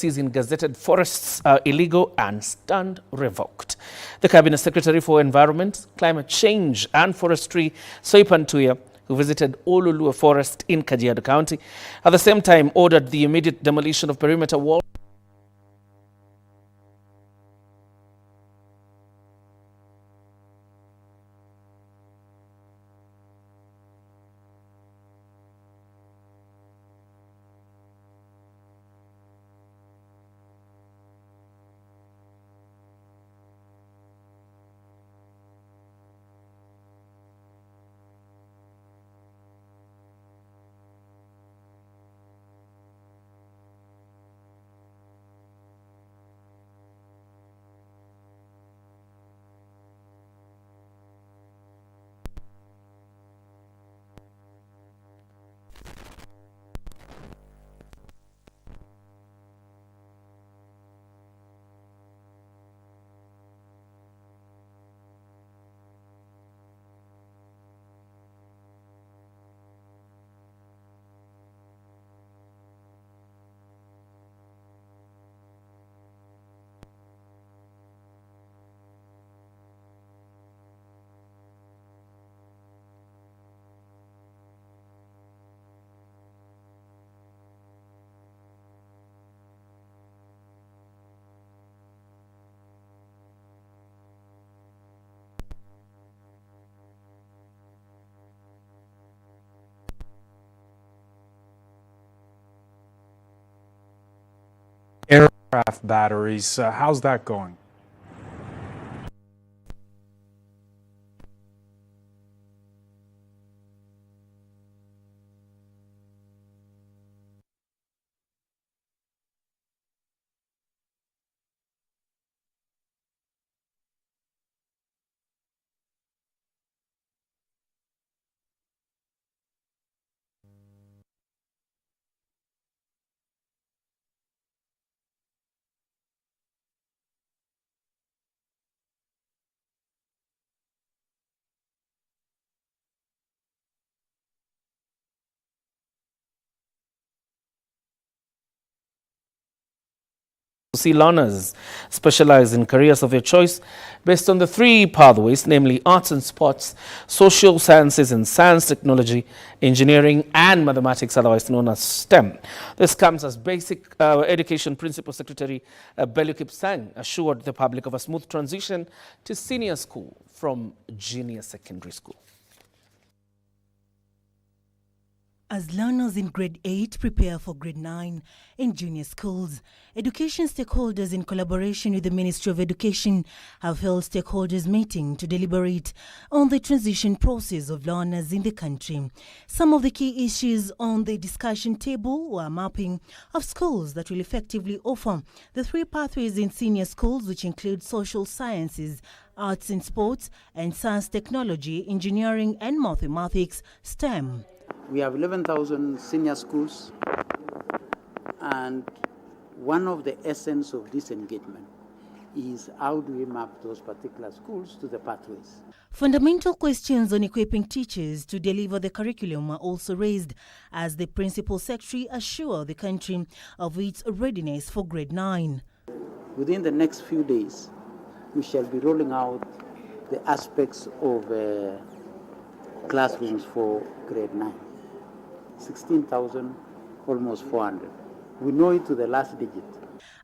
in gazetted forests are illegal and stand revoked. The Cabinet Secretary for Environment, Climate Change and Forestry, Soipan Tuya, who visited Olulua Forest in Kajiado County, at the same time ordered the immediate demolition of perimeter walls. Aircraft batteries, how's that going? See, learners specialize in careers of their choice based on the three pathways, namely arts and sports, social sciences and science, technology, engineering, and mathematics, otherwise known as STEM. This comes as Basic Education Principal Secretary Belukip Sang assured the public of a smooth transition to senior school from junior secondary school. As learners in grade 8 prepare for grade 9 in junior schools, education stakeholders in collaboration with the Ministry of Education have held stakeholders meeting to deliberate on the transition process of learners in the country. Some of the key issues on the discussion table were mapping of schools that will effectively offer the three pathways in senior schools, which include social sciences, arts and sports, and science, technology, engineering, and mathematics, STEM. We have 11,000 senior schools, and one of the essence of this engagement is how do we map those particular schools to the pathways. Fundamental questions on equipping teachers to deliver the curriculum are also raised as the Principal Secretary assured the country of its readiness for grade 9. Within the next few days, we shall be rolling out the aspects of classrooms for grade 9. 16,000, almost 400. We know it to the last digit.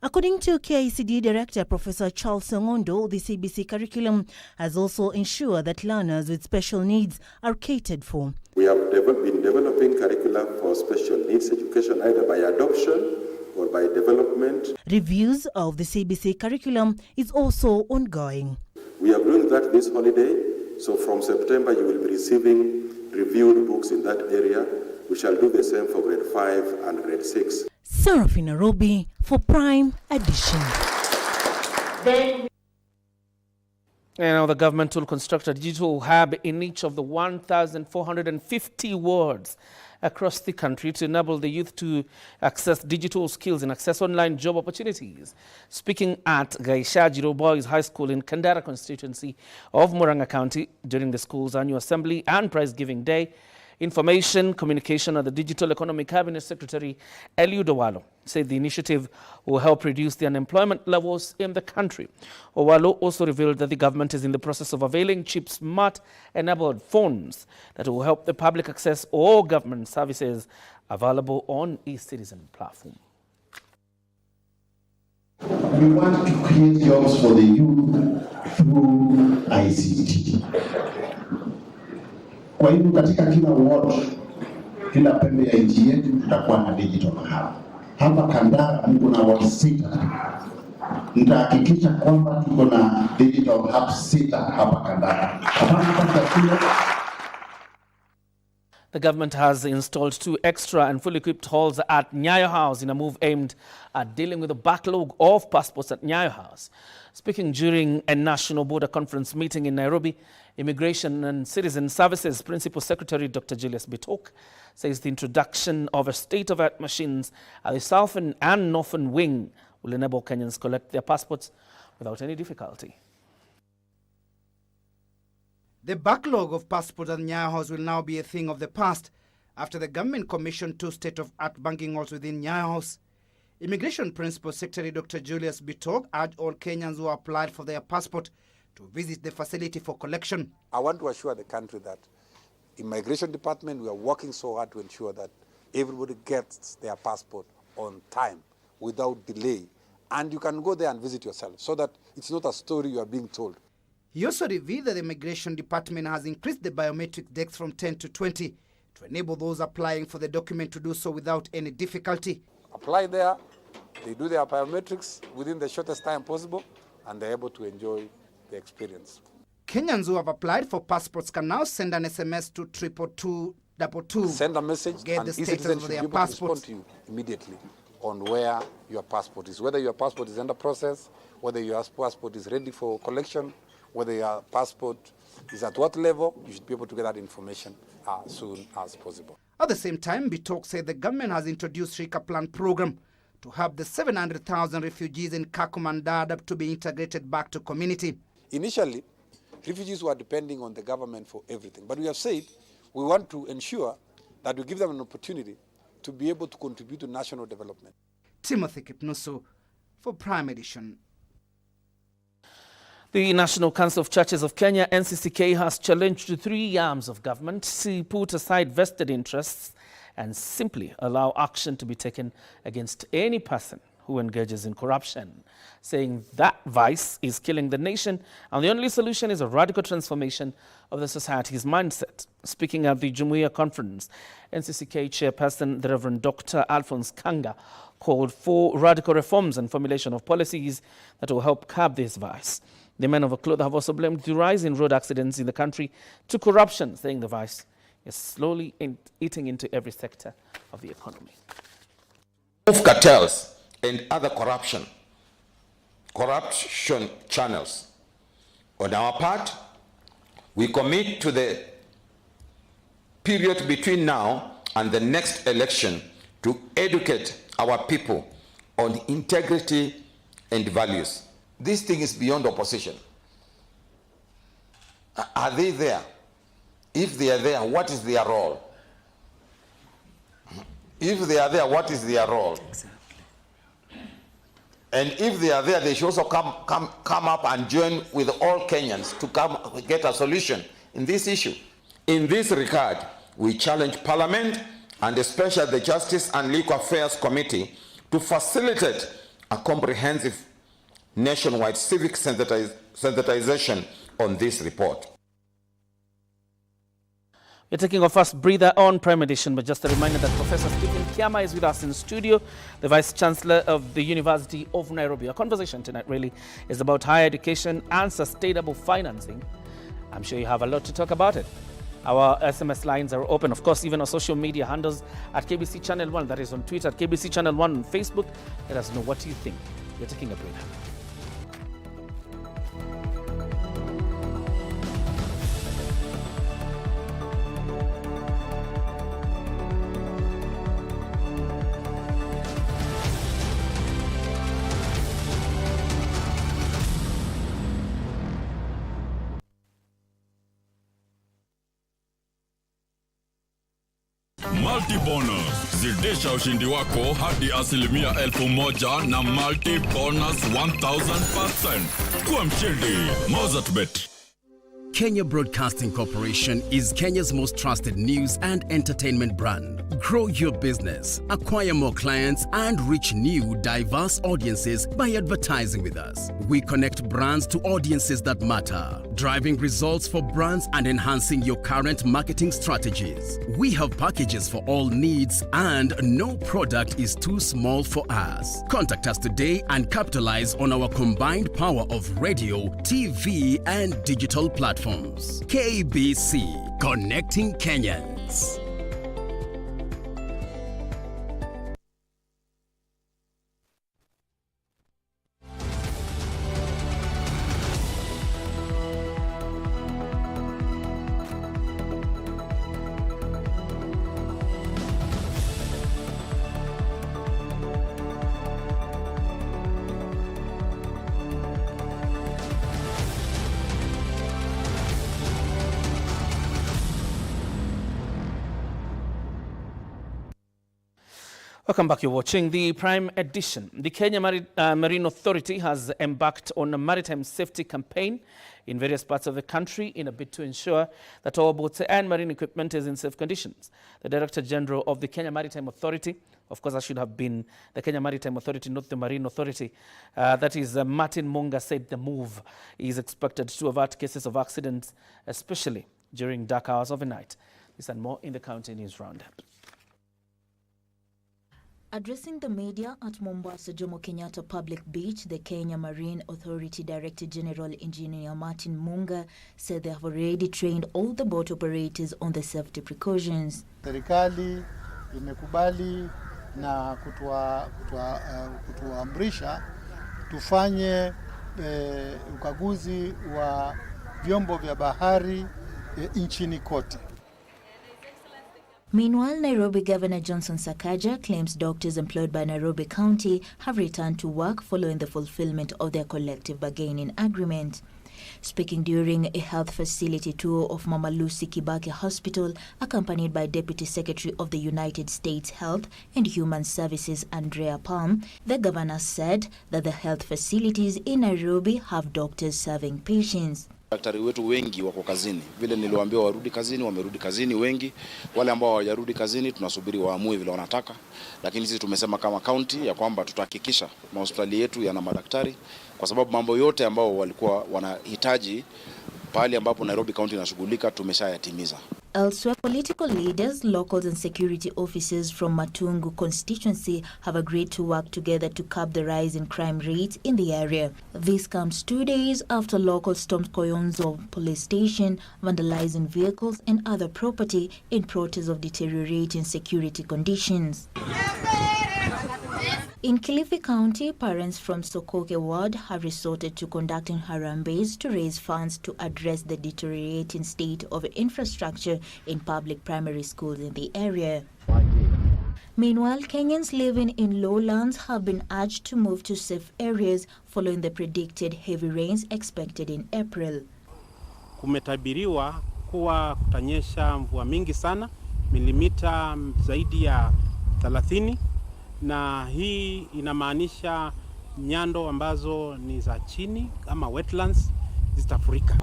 According to KICD Director Professor Charles Songondo, the CBC curriculum has also ensured that learners with special needs are catered for. We have been developing curricula for special needs education either by adoption or by development. Reviews of the CBC curriculum is also ongoing. We are doing that this holiday, so from September you will be receiving reviewed books in that area. We shall do the same for grade 5 and grade 6. Serafina Robi for Prime Edition. Now, the government will construct a digital hub in each of the 1,450 wards across the country to enable the youth to access digital skills and access online job opportunities. Speaking at Gaishajiro Boys High School in Kandara constituency of Muranga County during the school's annual assembly and prize-giving day, Information, Communication and the Digital Economy Cabinet Secretary Eliud Owalo said the initiative will help reduce the unemployment levels in the country. Owalo also revealed that the government is in the process of availing cheap smart-enabled phones that will help the public access all government services available on e-Citizen platform. We want to create jobs for the youth through ICT. Kwa hivyo katika kila ward, kila pembe ya nchi yetu tutakuwa na digital hub. Hapa Kandara mko na ward 6. Nitahakikisha kwamba tuko na digital hub 6 hapa Kandara. The government has installed 2 extra and fully equipped halls at Nyayo House in a move aimed at dealing with the backlog of passports at Nyayo House. Speaking during a national border conference meeting in Nairobi, Immigration and Citizen Services Principal Secretary Dr. Julius Bitok says the introduction of a state-of-the-art machines at the southern and northern wing will enable Kenyans collect their passports without any difficulty. The backlog of passports at Nyayo House will now be a thing of the past after the government commissioned 2 state-of-art banking halls within Nyayo House. Immigration Principal Secretary Dr. Julius Bitok urged all Kenyans who applied for their passport to visit the facility for collection. I want to assure the country that Immigration Department, we are working so hard to ensure that everybody gets their passport on time without delay. And you can go there and visit yourself so that it's not a story you are being told. He also revealed that the Immigration Department has increased the biometric decks from 10 to 20 to enable those applying for the document to do so without any difficulty. Apply there, they do their biometrics within the shortest time possible, and they're able to enjoy the experience. Kenyans who have applied for passports can now send an SMS to 22222. Send a message get and the status e-Citizen of should their be able passports. to respond to you immediately on where your passport is, whether your passport is under process, whether your passport is ready for collection, whether your passport is at what level. You should be able to get that information as soon as possible. At the same time, Bitok said the government has introduced Rika Plan program to help the 700,000 refugees in Kakuma and Dadaab to be integrated back to community. Initially, refugees were depending on the government for everything, but we have said we want to ensure that we give them an opportunity to be able to contribute to national development. Timothy Kipnusu for Prime Edition. The National Council of Churches of Kenya, NCCK, has challenged the 3 arms of government to put aside vested interests and simply allow action to be taken against any person who engages in corruption, saying that vice is killing the nation and the only solution is a radical transformation of the society's mindset. Speaking at the Jumuiya conference, NCCK chairperson, the Reverend Dr. Alphonse Kanga, called for radical reforms and formulation of policies that will help curb this vice. The men of a cloth have also blamed the rise in road accidents in the country to corruption, saying the vice is slowly eating into every sector of the economy. Of cartels and other corruption channels. On our part, we commit to the period between now and the next election to educate our people on integrity and values. This thing is beyond opposition. Are they there? If they are there, what is their role? If they are there, what is their role? Exactly. And if they are there, they should also come up and join with all Kenyans to come get a solution in this issue. In this regard, we challenge Parliament and especially the Justice and Legal Affairs Committee to facilitate a comprehensive nationwide civic sensitization on this report. We're taking our first breather on Prime Edition, but just a reminder that Professor Stephen Kiama is with us in studio, the Vice Chancellor of the University of Nairobi. Our conversation tonight really is about higher education and sustainable financing. I'm sure you have a lot to talk about it. Our SMS lines are open, of course, even our social media handles at KBC Channel 1, that is on Twitter, at KBC Channel 1 on Facebook. Let us know what you think. We're taking a breather. multi-bonus. Zidisha ushindi wako hadi 1,000,000 na multi-bonus 1,000%. Kuwa mshindi. Mozartbet. Kenya Broadcasting Corporation is Kenya's most trusted news and entertainment brand. Grow your business, acquire more clients, and reach new, diverse audiences by advertising with us. We connect brands to audiences that matter, driving results for brands and enhancing your current marketing strategies. We have packages for all needs, and no product is too small for us. Contact us today and capitalize on our combined power of radio, TV, and digital platforms. KBC, connecting Kenyans. Welcome back. You're watching the Prime Edition. The Kenya Marine Authority has embarked on a maritime safety campaign in various parts of the country in a bid to ensure that all boats and marine equipment is in safe conditions. The Director General of the Kenya Maritime Authority, of course, I should have been the Kenya Maritime Authority, not the Marine Authority, that is Martin Munga, said the move is expected to avert cases of accidents, especially during dark hours of the night. This and more in the County News Roundup. Addressing the media at Mombasa Jomo Kenyatta Public Beach, the Kenya Marine Authority Director General Engineer Martin Munga said they have already trained all the boat operators on the safety precautions. Serikali imekubali na kutuamrisha tufanye ukaguzi wa vyombo vya bahari nchini kote. Meanwhile, Nairobi Governor Johnson Sakaja claims doctors employed by Nairobi County have returned to work following the fulfillment of their collective bargaining agreement. Speaking during a health facility tour of Mama Lucy Kibaki Hospital, accompanied by Deputy Secretary of the United States Health and Human Services Andrea Palm, the governor said that the health facilities in Nairobi have doctors serving patients. Daktari wetu wengi wako kazini. Vile niliwaambia warudi kazini, wamerudi kazini wengi. Wale ambao hawajarudi kazini tunasubiri waamue vile wanataka. Lakini sisi tumesema kama county ya kwamba tutahakikisha hospitali yetu yana madaktari kwa sababu mambo yote ambao walikuwa wanahitaji pale ambapo Nairobi County inashughulika tumeshayatimiza. Elsewhere, political leaders, locals and security officers from Matungu constituency have agreed to work together to curb the rise in crime rates in the area. This comes 2 days after locals stormed Koyonzo police station, vandalizing vehicles and other property in protest of deteriorating security conditions. In Kilifi County, parents from Sokoke Ward have resorted to conducting harambes to raise funds to address the deteriorating state of infrastructure in public primary schools in the area. Meanwhile, Kenyans living in lowlands have been urged to move to safe areas following the predicted heavy rains expected in April. Kumetabiriwa kuwa kutanyesha mvua mingi sana, milimita zaidi ya 30. Na hii inamaanisha nyando ambazo ni za chini ama wetlands zitafurika.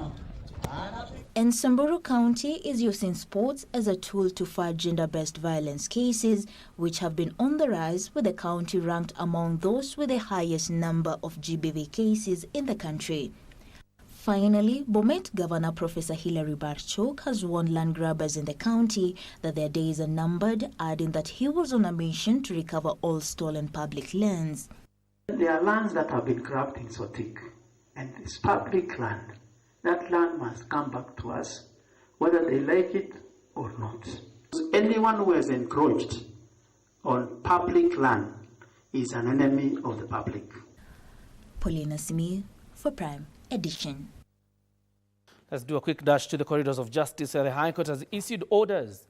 And Samburu County is using sports as a tool to fight gender-based violence cases, which have been on the rise, with the county ranked among those with the highest number of GBV cases in the country. Finally, Bomet Governor Professor Hilary Barchok has warned land grabbers in the county that their days are numbered, adding that he was on a mission to recover all stolen public lands. There are lands that have been grabbed in Sotik, and it's public land. That land must come back to us, whether they like it or not. Anyone who has encroached on public land is an enemy of the public. Paulina Simi for Prime Edition. Let's do a quick dash to the corridors of justice. The High Court has issued orders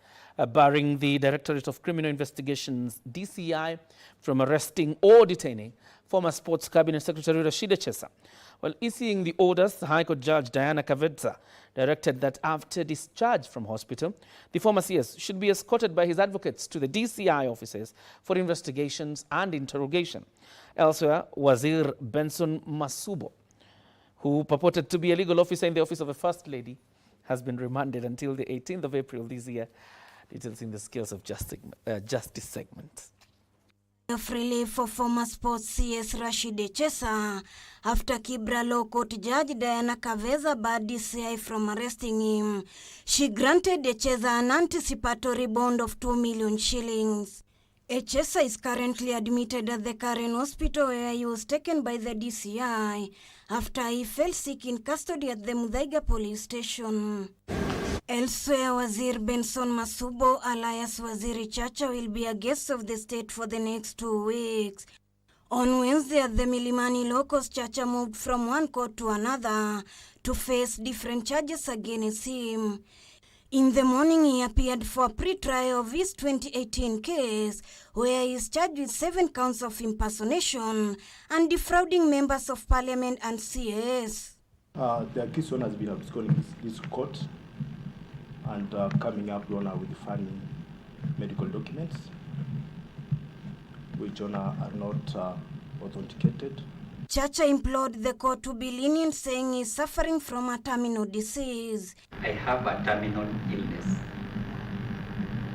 barring the Directorate of Criminal Investigations, DCI, from arresting or detaining former Sports Cabinet Secretary Rashid Echesa. While issuing the orders, the High Court Judge Diana Kavetsa directed that after discharge from hospital, the former CS should be escorted by his advocates to the DCI offices for investigations and interrogation. Elsewhere, Wazir Benson Masubo, who purported to be a legal officer in the office of a First Lady, has been remanded until the 18th of April this year. Details in the Skills of Justice segment. Of relief for former sports CS Rashid Echesa after Kibra Law Court Judge Diana Kavetsa barred DCI from arresting him. She granted Echesa an anticipatory bond of 2 million shillings. Echesa is currently admitted at the Karen Hospital where he was taken by the DCI after he fell sick in custody at the Muthaiga police station. Elsewhere, Wazir Benson Masubo alias Waziri Chacha will be a guest of the state for the next 2 weeks. On Wednesday at the Milimani Locus, Chacha moved from one court to another to face different charges against him. In the morning, he appeared for a pre-trial of his 2018 case, where he is charged with 7 counts of impersonation and defrauding members of parliament and CS. The accused one has been absconding this court and coming up with funny medical documents, which are not authenticated. Chacha implored the court to be lenient, saying he is suffering from a terminal disease. I have a terminal illness.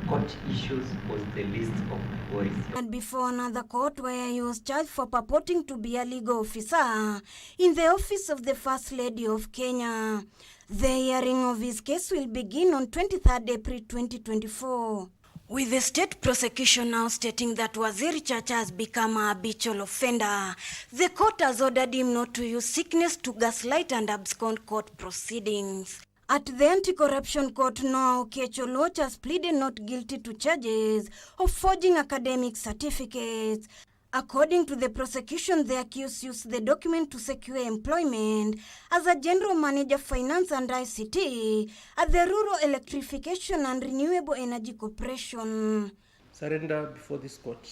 Court issues was the least of worries. And before another court where he was charged for purporting to be a legal officer in the office of the First Lady of Kenya. The hearing of his case will begin on 23rd April 2024. With the state prosecution now stating that Waziri Chacha has become a habitual offender, the court has ordered him not to use sickness to gaslight and abscond court proceedings. At the Anti-Corruption Court, Noah Okecholoch has pleaded not guilty to charges of forging academic certificates. According to the prosecution, the accused used the document to secure employment as a general manager finance and ICT at the Rural Electrification and Renewable Energy Corporation. Surrender before this court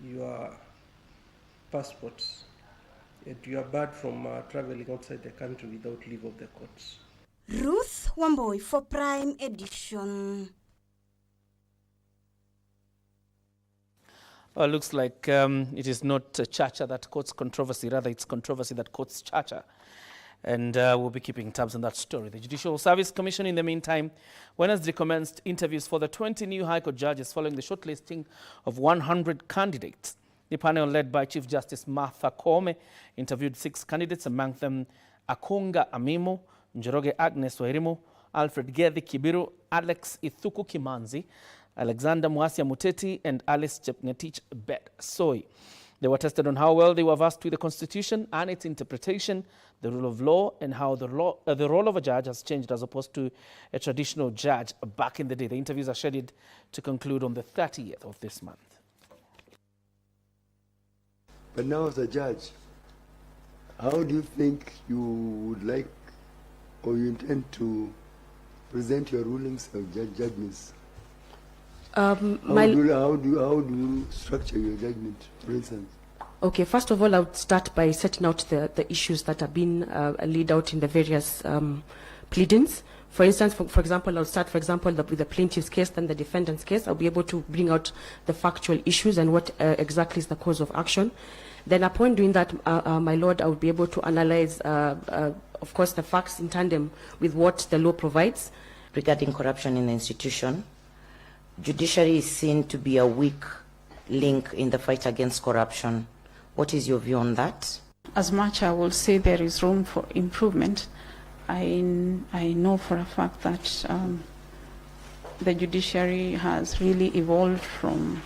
your passports, and you are barred from traveling outside the country without leave of the courts. Ruth Wamboi for Prime Edition. Looks like it is not Chacha that courts controversy, rather it's controversy that courts Chacha. And we'll be keeping tabs on that story. The Judicial Service Commission, in the meantime, Wednesday commenced interviews for the 20 new High Court judges following the shortlisting of 100 candidates. The panel, led by Chief Justice Martha Koome, interviewed 6 candidates, among them Akonga Amimo, Njoroge Agnes Wairimu, Alfred Gethi Kibiru, Alex Ithuku Kimanzi, Alexander Mwasia Muteti, and Alice Chepngetich Bet Soy. They were tested on how well they were versed with the Constitution and its interpretation, the rule of law, and how the role of a judge has changed as opposed to a traditional judge back in the day. The interviews are scheduled to conclude on the 30th of this month. But now, as a judge, how do you think you would like or you intend to present your rulings of judgments? How do you structure your judgment, for instance? Okay, first of all, I would start by setting out the issues that have been laid out in the various pleadings. For instance, for example, I'll start, with the plaintiff's case, then the defendant's case. I'll be able to bring out the factual issues and what exactly is the cause of action. Then upon doing that, my lord, I would be able to analyze, of course, the facts in tandem with what the law provides. Regarding corruption in the institution, judiciary is seen to be a weak link in the fight against corruption. What is your view on that? As much I will say there is room for improvement, I know for a fact that the judiciary has really evolved from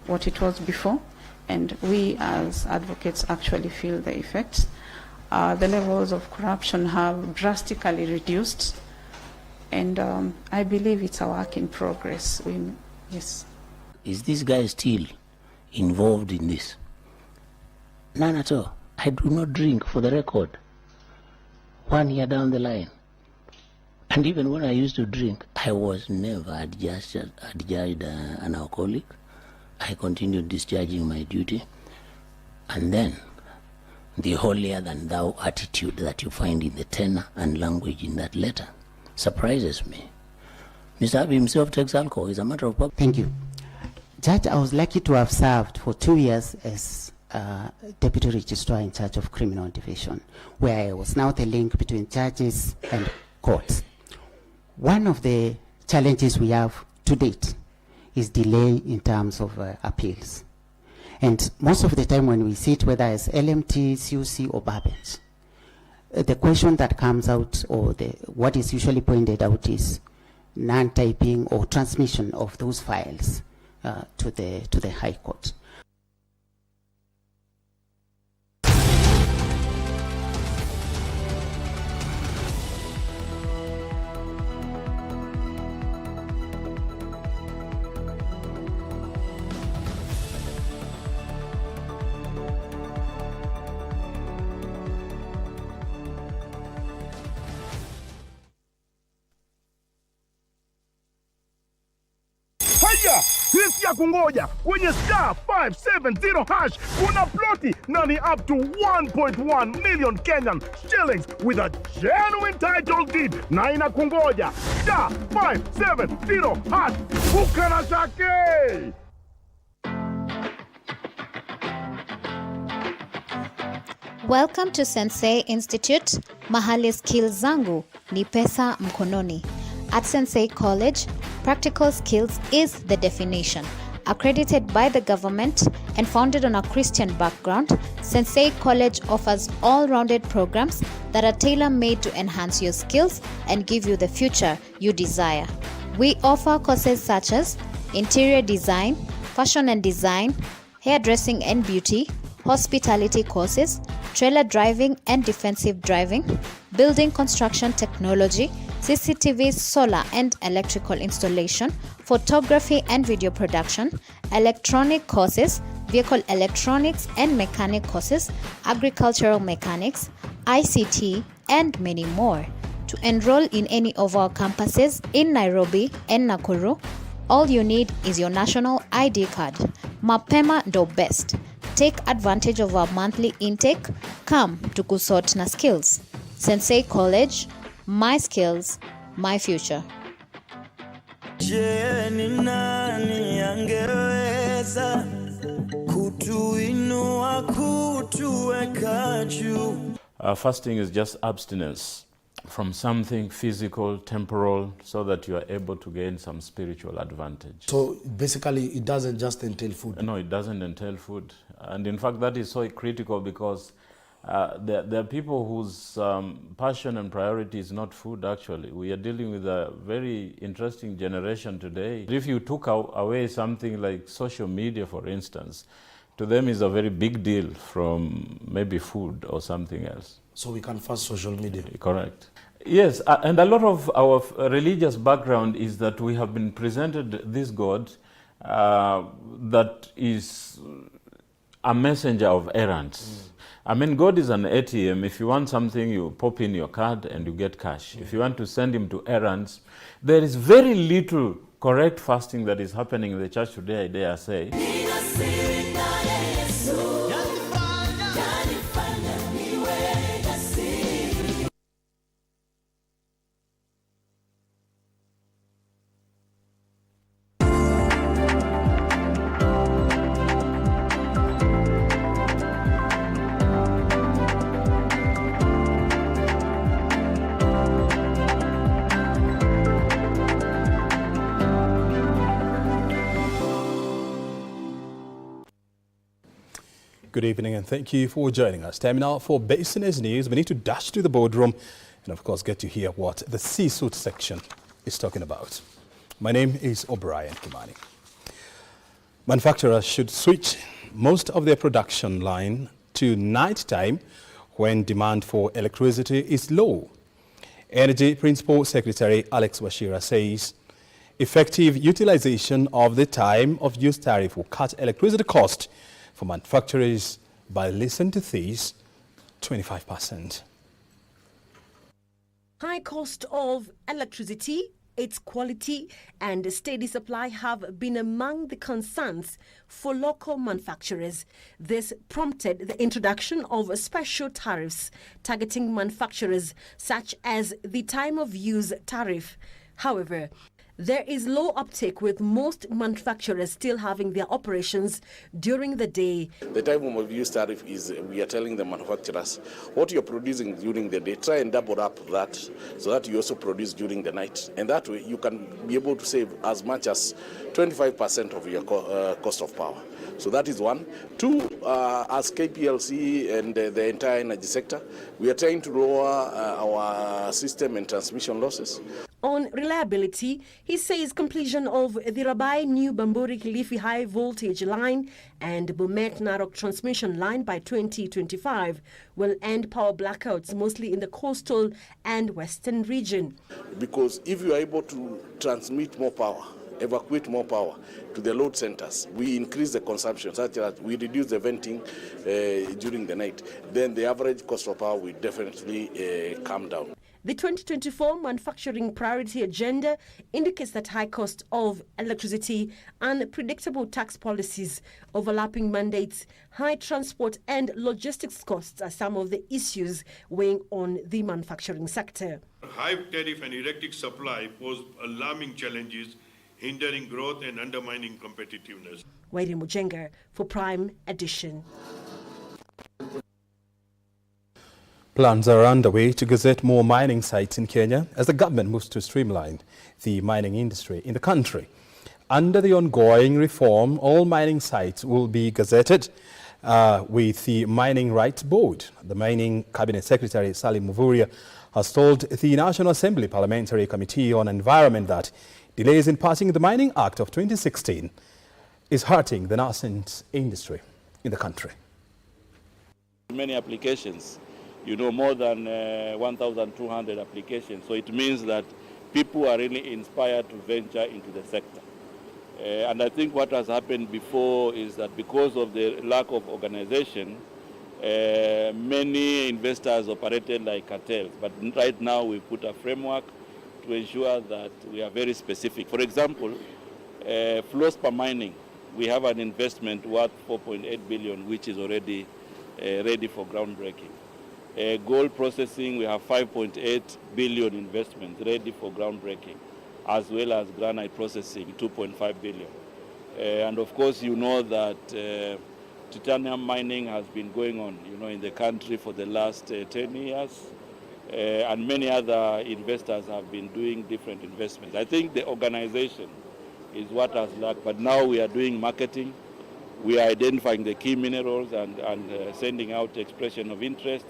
what it was before, and we as advocates actually feel the effects. The levels of corruption have drastically reduced, and I believe it's a work in progress. Yes. Is this guy still involved in this? None at all. I do not drink, for the record. 1 year down the line, And even when I used to drink, I was never adjudged an alcoholic. I continued discharging my duty. And then, the holier than thou attitude that you find in the tenor and language in that letter surprises me. Mr. Abiy himself takes alcohol. It's a matter of public. Thank you. Judge, I was lucky to have served for 2 years as Deputy Registrar in charge of Criminal Division, where I was now the link between judges and courts. One of the challenges we have to date is delay in terms of appeals. And most of the time when we sit, whether it's LMT, CUC, or Barbens, the question that comes out, or what is usually pointed out, is non-typing or transmission of those files to the High Court. Haya, sisi ya kungoja kwenye *570# kuna ploti na ni up to 1.1 million Kenyan shillings with a genuine title deed na inakungoja *570#. Bukana shake! Welcome to Sensei Institute, mahali skills zangu ni pesa mkononi. At Sensei College, practical skills is the definition. Accredited by the government and founded on a Christian background, Sensei College offers all-rounded programs that are tailor-made to enhance your skills and give you the future you desire. We offer courses such as interior design, fashion and design, hairdressing and beauty, hospitality courses, trailer driving and defensive driving, building construction technology, CCTV, solar and electrical installation, photography and video production, electronic courses, vehicle electronics and mechanic courses, agricultural mechanics, ICT, and many more. To enroll in any of our campuses in Nairobi and Nakuru, all you need is your national ID card. Mapema ndo best. Take advantage of our monthly intake. Come to kusort na skills. Sensei College, my skills, my future. Je, ni nani angeweza kutuinua kutuweka juu? Fasting is just abstinence from something physical, temporal, so that you are able to gain some spiritual advantage. So basically it doesn't just entail food? No, it doesn't entail food. And in fact, that is so critical because there are people whose passion and priority is not food, actually. We are dealing with a very interesting generation today. If you took away something like social media, for instance, to them is a very big deal from maybe food or something else. So we can fast social media? Correct. Yes, and a lot of our religious background is that we have been presented this God that is a messenger of errands. I mean, God is an ATM. If you want something, you pop in your card and you get cash. If you want to send him to errands, there is very little correct fasting that is happening in the church today, I dare say. Good evening and thank you for joining us. Time now for Business News. We need to dash to the boardroom and of course get to hear what the C-suite section is talking about. My name is O'Brien Kimani. Manufacturers should switch most of their production line to night time when demand for electricity is low. Energy Principal Secretary Alex Washira says effective utilization of the time of use tariff will cut electricity cost for manufacturers by, listen to this, 25%. High cost of electricity, its quality and steady supply have been among the concerns for local manufacturers. This prompted the introduction of special tariffs targeting manufacturers, such as the time of use tariff. However, there is low uptake, with most manufacturers still having their operations during the day. The time of use tariff is, we are telling the manufacturers, what you're producing during the day, try and double up that so that you also produce during the night. And that way you can be able to save as much as 25% of your cost of power. So that is one. Two, as KPLC and the entire energy sector, we are trying to lower our system and transmission losses. On reliability, he says completion of the Rabai New Bamburi Kilifi high voltage line and Bomet Narok transmission line by 2025 will end power blackouts mostly in the coastal and western region. Because if you are able to transmit more power, evacuate more power to the load centers, we increase the consumption such that we reduce the venting during the night, then the average cost of power will definitely come down. The 2024 Manufacturing Priority Agenda indicates that high cost of electricity, unpredictable tax policies, overlapping mandates, high transport and logistics costs are some of the issues weighing on the manufacturing sector. High tariff and erratic supply pose alarming challenges, hindering growth and undermining competitiveness. Wairi Mujenga for Prime Edition. Plans are underway to gazette more mining sites in Kenya as the government moves to streamline the mining industry in the country. Under the ongoing reform, all mining sites will be gazetted with the Mining Rights Board. The Mining Cabinet Secretary Salim Muvuria has told the National Assembly Parliamentary Committee on Environment that delays in passing the Mining Act of 2016 is hurting the nascent industry in the country. Many applications. More than 1,200 applications. So it means that people are really inspired to venture into the sector. And I think what has happened before is that because of the lack of organization, many investors operated like cartels. But right now we put a framework to ensure that we are very specific. For example, Flospa Mining, we have an investment worth 4.8 billion, which is already ready for groundbreaking. Gold processing, we have 5.8 billion investments ready for groundbreaking, as well as granite processing, 2.5 billion. And of course, you know that titanium mining has been going on, in the country for the last 10 years. And many other investors have been doing different investments. I think the organization is what has lacked, but now we are doing marketing. We are identifying the key minerals and sending out expression of interest.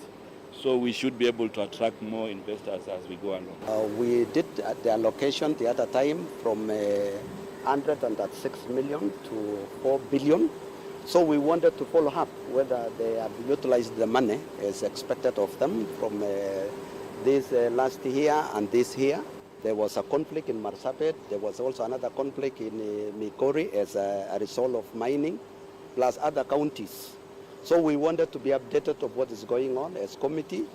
So we should be able to attract more investors as we go along. We did the allocation the other time from 106 million to 4 billion. So we wanted to follow up whether they have utilized the money as expected of them from this last year and this year. There was a conflict in Marsabit. There was also another conflict in Migori as a result of mining, plus other counties. So we wanted to be updated of what is going on as committee.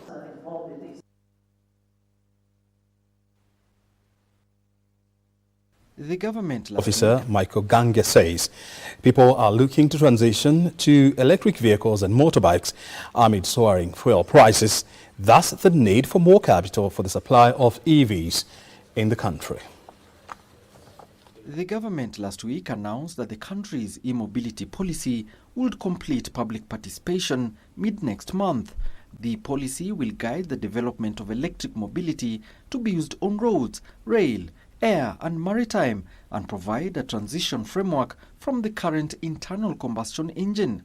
The government officer Michael Gange says people are looking to transition to electric vehicles and motorbikes amid soaring fuel prices. Thus, the need for more capital for the supply of EVs in the country. The government last week announced that the country's e-mobility policy would complete public participation mid-next month. The policy will guide the development of electric mobility to be used on roads, rail, air and maritime, and provide a transition framework from the current internal combustion engine.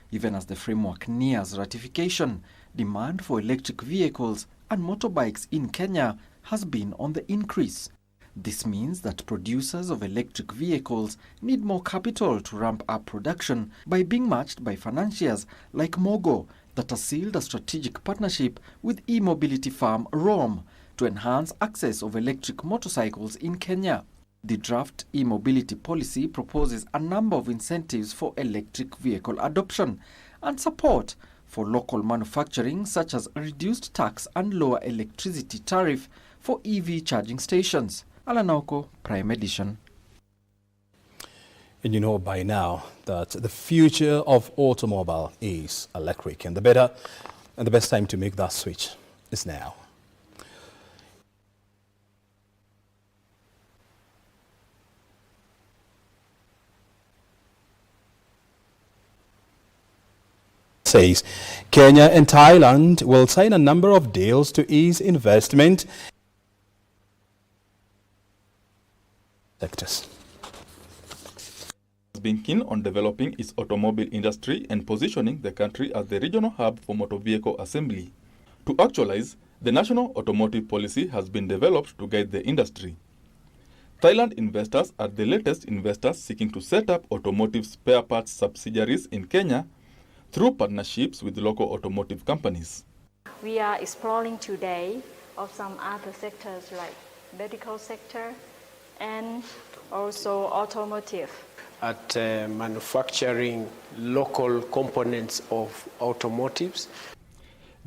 Even as the framework nears ratification, demand for electric vehicles and motorbikes in Kenya has been on the increase. This means that producers of electric vehicles need more capital to ramp up production by being matched by financiers like Mogo that has sealed a strategic partnership with e-mobility firm ROM to enhance access of electric motorcycles in Kenya. The draft e-mobility policy proposes a number of incentives for electric vehicle adoption and support for local manufacturing, such as reduced tax and lower electricity tariff for EV charging stations. Alanoko, Prime Edition. And you know by now that the future of automobile is electric, and the best time to make that switch is now. Says Kenya and Thailand will sign a number of deals to ease investment sectors. Has been keen on developing its automobile industry and positioning the country as the regional hub for motor vehicle assembly. To actualize, the national automotive policy has been developed to guide the industry. Thailand investors are the latest investors seeking to set up automotive spare parts subsidiaries in Kenya through partnerships with local automotive companies. We are exploring today of some other sectors like medical sector and also automotive. At manufacturing local components of automotives.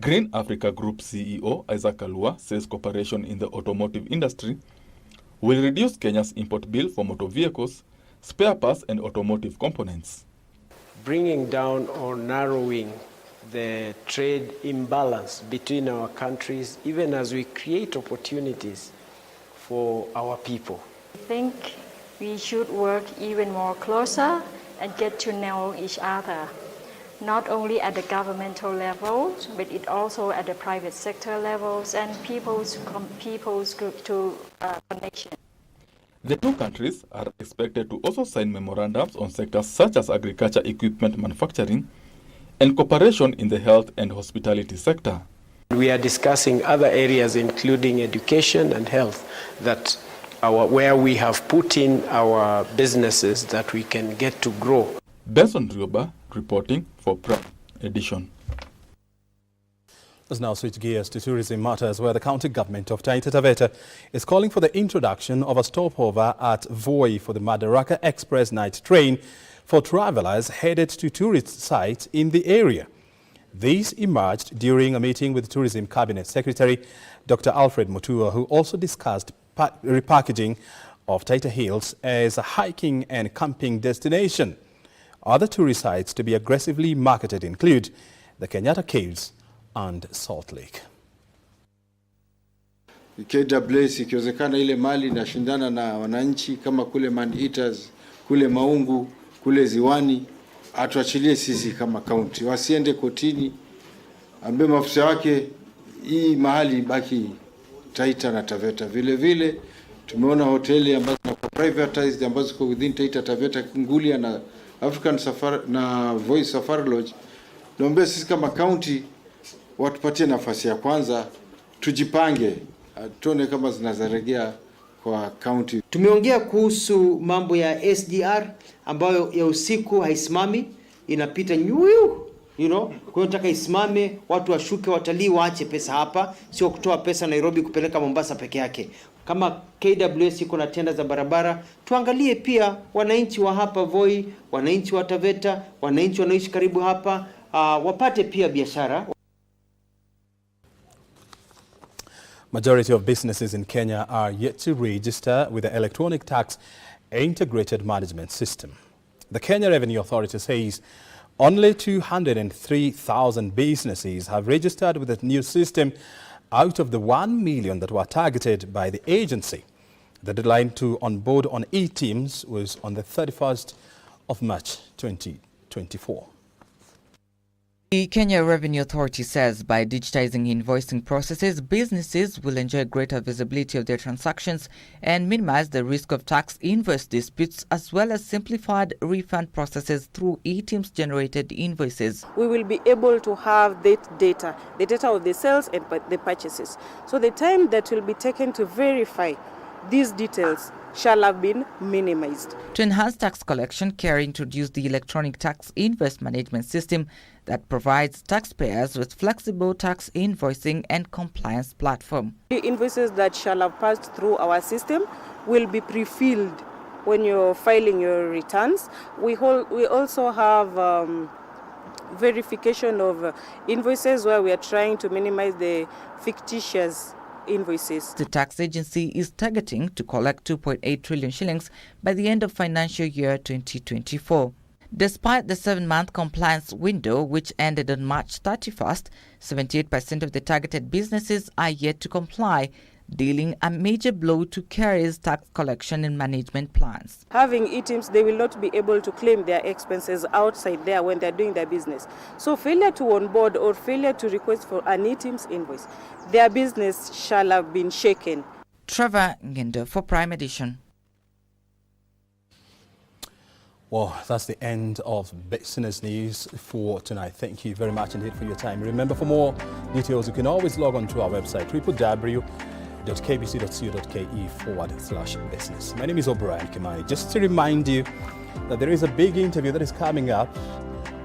Green Africa Group CEO Isaac Alua says cooperation in the automotive industry will reduce Kenya's import bill for motor vehicles, spare parts and automotive components. Bringing down or narrowing the trade imbalance between our countries, even as we create opportunities for our people. I think we should work even more closer and get to know each other, not only at the governmental level, but it also at the private sector levels and people's group to connection. The two countries are expected to also sign memorandums on sectors such as agriculture equipment manufacturing and cooperation in the health and hospitality sector. We are discussing other areas including education and health where we have put in our businesses that we can get to grow. Benson Rioba reporting for Prime Edition. Let's now switch gears to tourism matters, where the county government of Taita Taveta is calling for the introduction of a stopover at Voi for the Madaraka Express night train for travelers headed to tourist sites in the area. This emerged during a meeting with Tourism Cabinet Secretary Dr. Alfred Mutua, who also discussed repackaging of Taita Hills as a hiking and camping destination. Other tourist sites to be aggressively marketed include the Kenyatta Caves and Salt Lake. KWS ikiwezekana ile mali inashindana na wananchi kama kule Man-Eaters, kule Maungu, kule Ziwani, atuachilie sisi kama county. Wasiende kotini, ambe maafisa wake hii mahali baki Taita na Taveta. Vile vile tumeona hoteli ambazo na privatized ambazo ziko within Taita Taveta, Ngulia na African Safari na Voice Safari Lodge. Naomba sisi kama county watupatie nafasi ya kwanza, tujipange, tuone kama zinazaregea kwa county. Tumeongea kuhusu mambo ya SGR ambayo ya usiku haisimami, inapita nyuyu, kwa hiyo nataka isimame, watu washuke, watalii waache pesa hapa, sio kutoa pesa Nairobi kupeleka Mombasa peke yake. Kama KWS iko na tenda za barabara, tuangalie pia wananchi wa hapa Voi, wananchi wa Taveta, wananchi wanaoishi karibu hapa, wapate pia biashara. Majority of businesses in Kenya are yet to register with the electronic tax integrated management system. The Kenya Revenue Authority says only 203,000 businesses have registered with the new system out of the 1 million that were targeted by the agency. The deadline to onboard on e-teams was on the 31st of March 2024. The Kenya Revenue Authority says by digitizing invoicing processes, businesses will enjoy greater visibility of their transactions and minimize the risk of tax invoice disputes, as well as simplified refund processes through e-teams generated invoices. We will be able to have that data, the data of the sales and the purchases. So the time that will be taken to verify these details shall have been minimized. To enhance tax collection, Kioria introduced the electronic tax invoice management system that provides taxpayers with flexible tax invoicing and compliance platform. The invoices that shall have passed through our system will be pre-filled when you're filing your returns. We also have verification of invoices, where we are trying to minimize the fictitious invoices. The tax agency is targeting to collect 2.8 trillion shillings by the end of financial year 2024. Despite the 7-month compliance window, which ended on March 31st, 78% of the targeted businesses are yet to comply, dealing a major blow to Kioria's tax collection and management plans. Having e-teams, they will not be able to claim their expenses outside there when they're doing their business. So failure to onboard or failure to request for an e-teams invoice, their business shall have been shaken. Trevor Ngendo for Prime Edition. Well, that's the end of business news for tonight. Thank you very much indeed for your time. Remember, for more details, you can always log on to our website, www.kbc.co.ke/business. My name is O'Brien Kimani. Just to remind you that there is a big interview that is coming up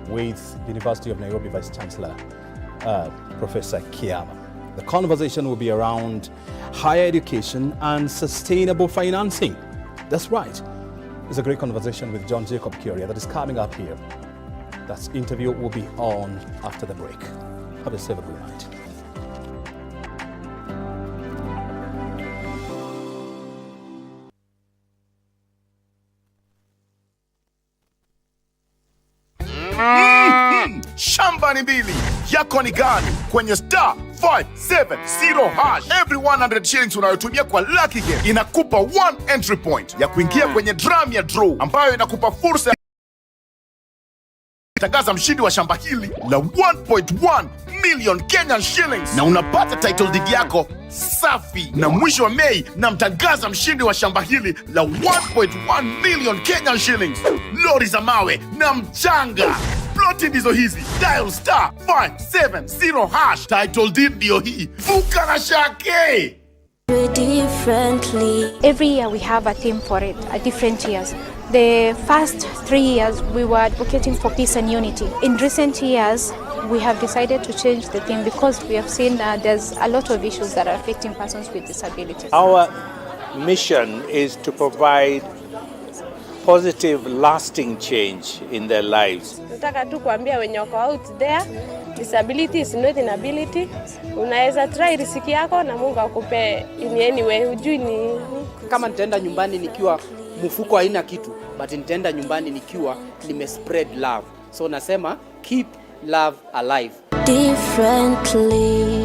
with University of Nairobi Vice Chancellor, Professor Kiama. The conversation will be around higher education and sustainable financing. That's right. It's a great conversation with John Jacob Kioria that is coming up here. That interview will be on after the break. Have a safe good night. Shamba ni mbili, yako ni gani? Kwenye star 570 hash. Every 100 shillings unayotumia kwa Lucky Game inakupa 1 entry point ya kuingia kwenye drum ya draw, ambayo inakupa fursa ya kutangaza mshindi wa shamba hili la 1.1 million Kenyan shillings, na unapata title deed yako safi. Na mwisho wa Mei namtangaza mshindi wa shamba hili la 1.1 million Kenyan shillings, lori za mawe na mchanga. Ploti ndizo hizi. Dial star 570 hash. Title deed ndio hii. Vuka na shake. Differently. Every year we have a theme for it, different years. The first 3 years we were advocating for peace and unity. In recent years we have decided to change the theme because we have seen there's a lot of issues that are affecting persons with disabilities. Our mission is to provide positive, lasting change in their lives. Nataka tu kuambia wenye wako out there, disability is not inability. Unaweza try riziki yako na Mungu akupe in any way. Hujui ni kama nitaenda nyumbani nikiwa mfuko haina kitu, but nitaenda nyumbani nikiwa spread love. So nasema keep love alive. Differently.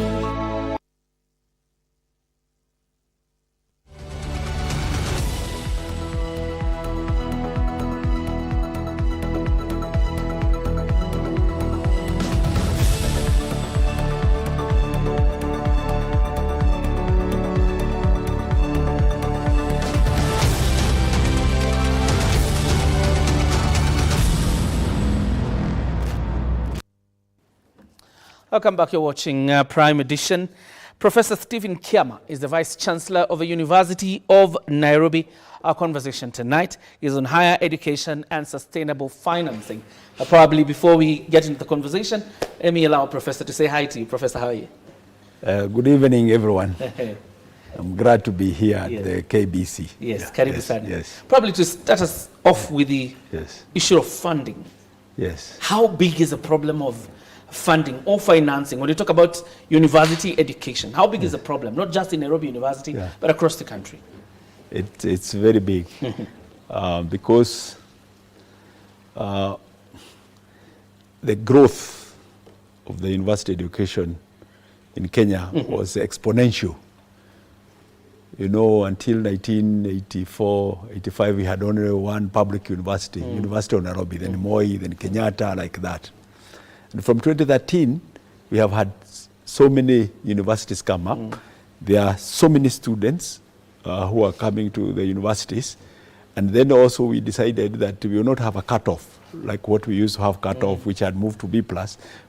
Welcome back. You're watching Prime Edition. Professor Stephen Kiama is the Vice Chancellor of the University of Nairobi. Our conversation tonight is on higher education and sustainable financing. Probably before we get into the conversation, let me allow Professor to say hi to you. Professor, how are you? Good evening, everyone. I'm glad to be here at the KBC. Yes, karibu sana. Yes. Probably to start us off with the issue of funding. Yes. How big is the problem of funding or financing when you talk about university education? How big is the problem, not just in Nairobi University, but across the country? It's very big because the growth of the university education in Kenya was exponential. You know, until 1984, 85, we had only one public university, University of Nairobi, then Moi, then Kenyatta, like that. And from 2013, we have had so many universities come up. There are so many students who are coming to the universities. And then also we decided that we will not have a cutoff, like what we used to have cutoff, which had moved to B+.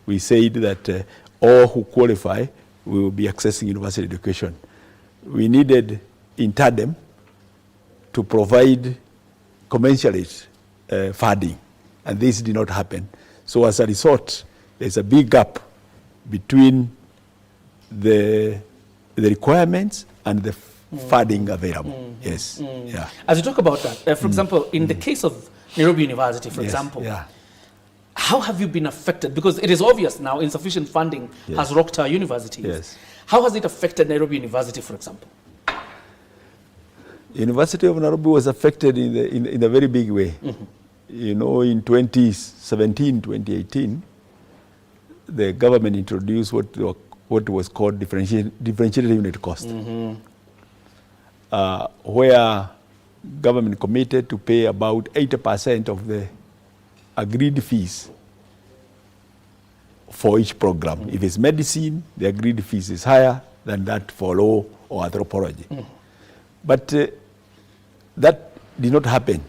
We said that all who qualify will be accessing university education. We needed in tandem to provide commensurate funding, and this did not happen. So as a result, there's a big gap between the requirements and the funding available. Yes. Yeah. As you talk about that, for example, in the case of Nairobi University, for example, How have you been affected? Because it is obvious now insufficient funding has rocked our universities. Yes. How has it affected Nairobi University, for example? University of Nairobi was affected in a very big way. You know, in 2017, 2018, the government introduced what was called differentiated unit cost, where government committed to pay about 80% of the agreed fees for each program. If it's medicine, the agreed fees is higher than that for law or anthropology. But that did not happen.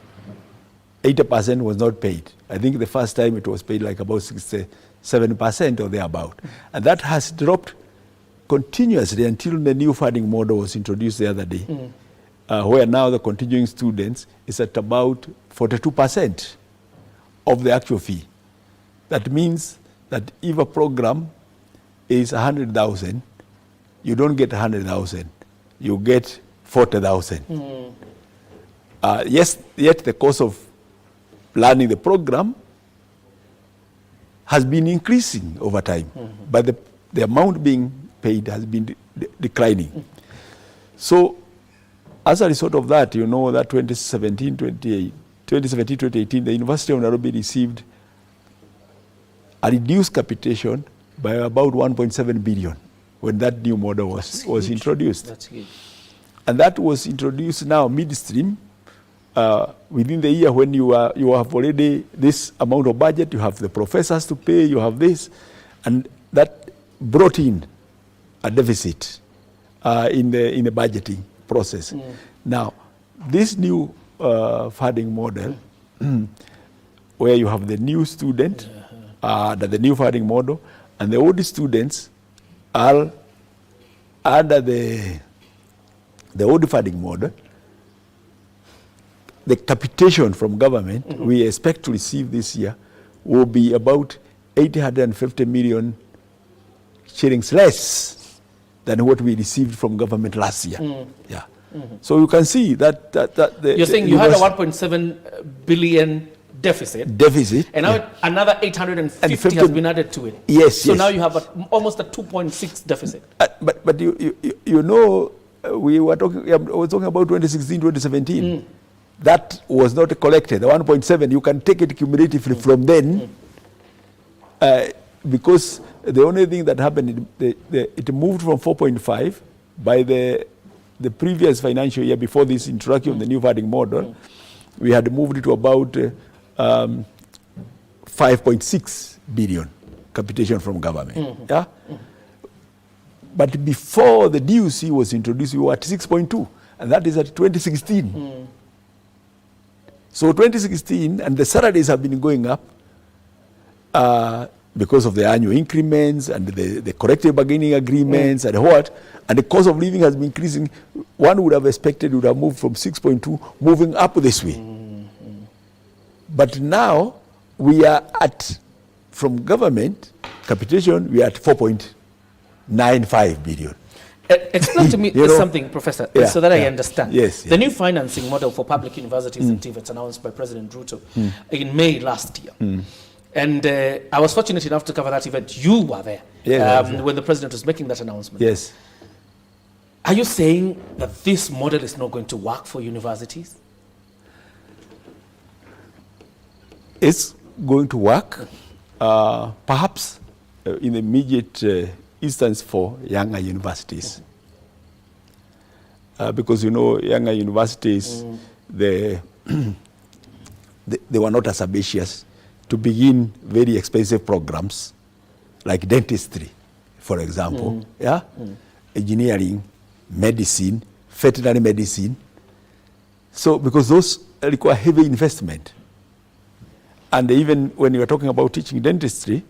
80% was not paid. I think the first time it was paid like about 67% or thereabout. And that has dropped continuously until the new funding model was introduced the other day, where now the continuing students is at about 42% of the actual fee. That means that if a program is 100,000, you don't get 100,000, you get 40,000. Yes, yet the cost of planning the program has been increasing over time, but the amount being paid has been declining. So as a result of that, you know that 2017-2018, the University of Nairobi received a reduced capitation by about 1.7 billion when that new model was introduced. That's huge. And that was introduced now midstream, within the year when you have already this amount of budget, you have the professors to pay, you have this, and that brought in a deficit in the budgeting process. Now, this new funding model, where you have the new student, the new funding model, and the old students are under the old funding model. The capitation from government we expect to receive this year will be about 850 million shillings less than what we received from government last year. So you can see that you're saying you had a 1.7 billion deficit, and now another 850 has been added to it. Yes. So now you have almost a 2.6 deficit. But you know, we were talking about 2016, 2017. That was not collected. The 1.7, you can take it cumulatively from then, because the only thing that happened, it moved from 4.5 by the previous financial year before this introduction of the new funding model. We had moved it to about 5.6 billion capitation from government. But before the DUC was introduced, we were at 6.2, and that is at 2016. So 2016, and the salaries have been going up because of the annual increments and the collective bargaining agreements and the cost of living has been increasing. One would have expected it would have moved from 6.2, moving up this way. But now we are at, from government capitation, we are at 4.95 billion. Explain to me something, Professor, so that I understand. The new financing model for public universities and TVETs announced by President Ruto in May last year. And I was fortunate enough to cover that event. You were there when the president was making that announcement. Yes. Are you saying that this model is not going to work for universities? It's going to work, perhaps in the immediate instance for younger universities. Because, you know, younger universities, they were not as ambitious to begin very expensive programs like dentistry, for example, engineering, medicine, veterinary medicine. So, because those require heavy investment. And even when you are talking about teaching dentistry,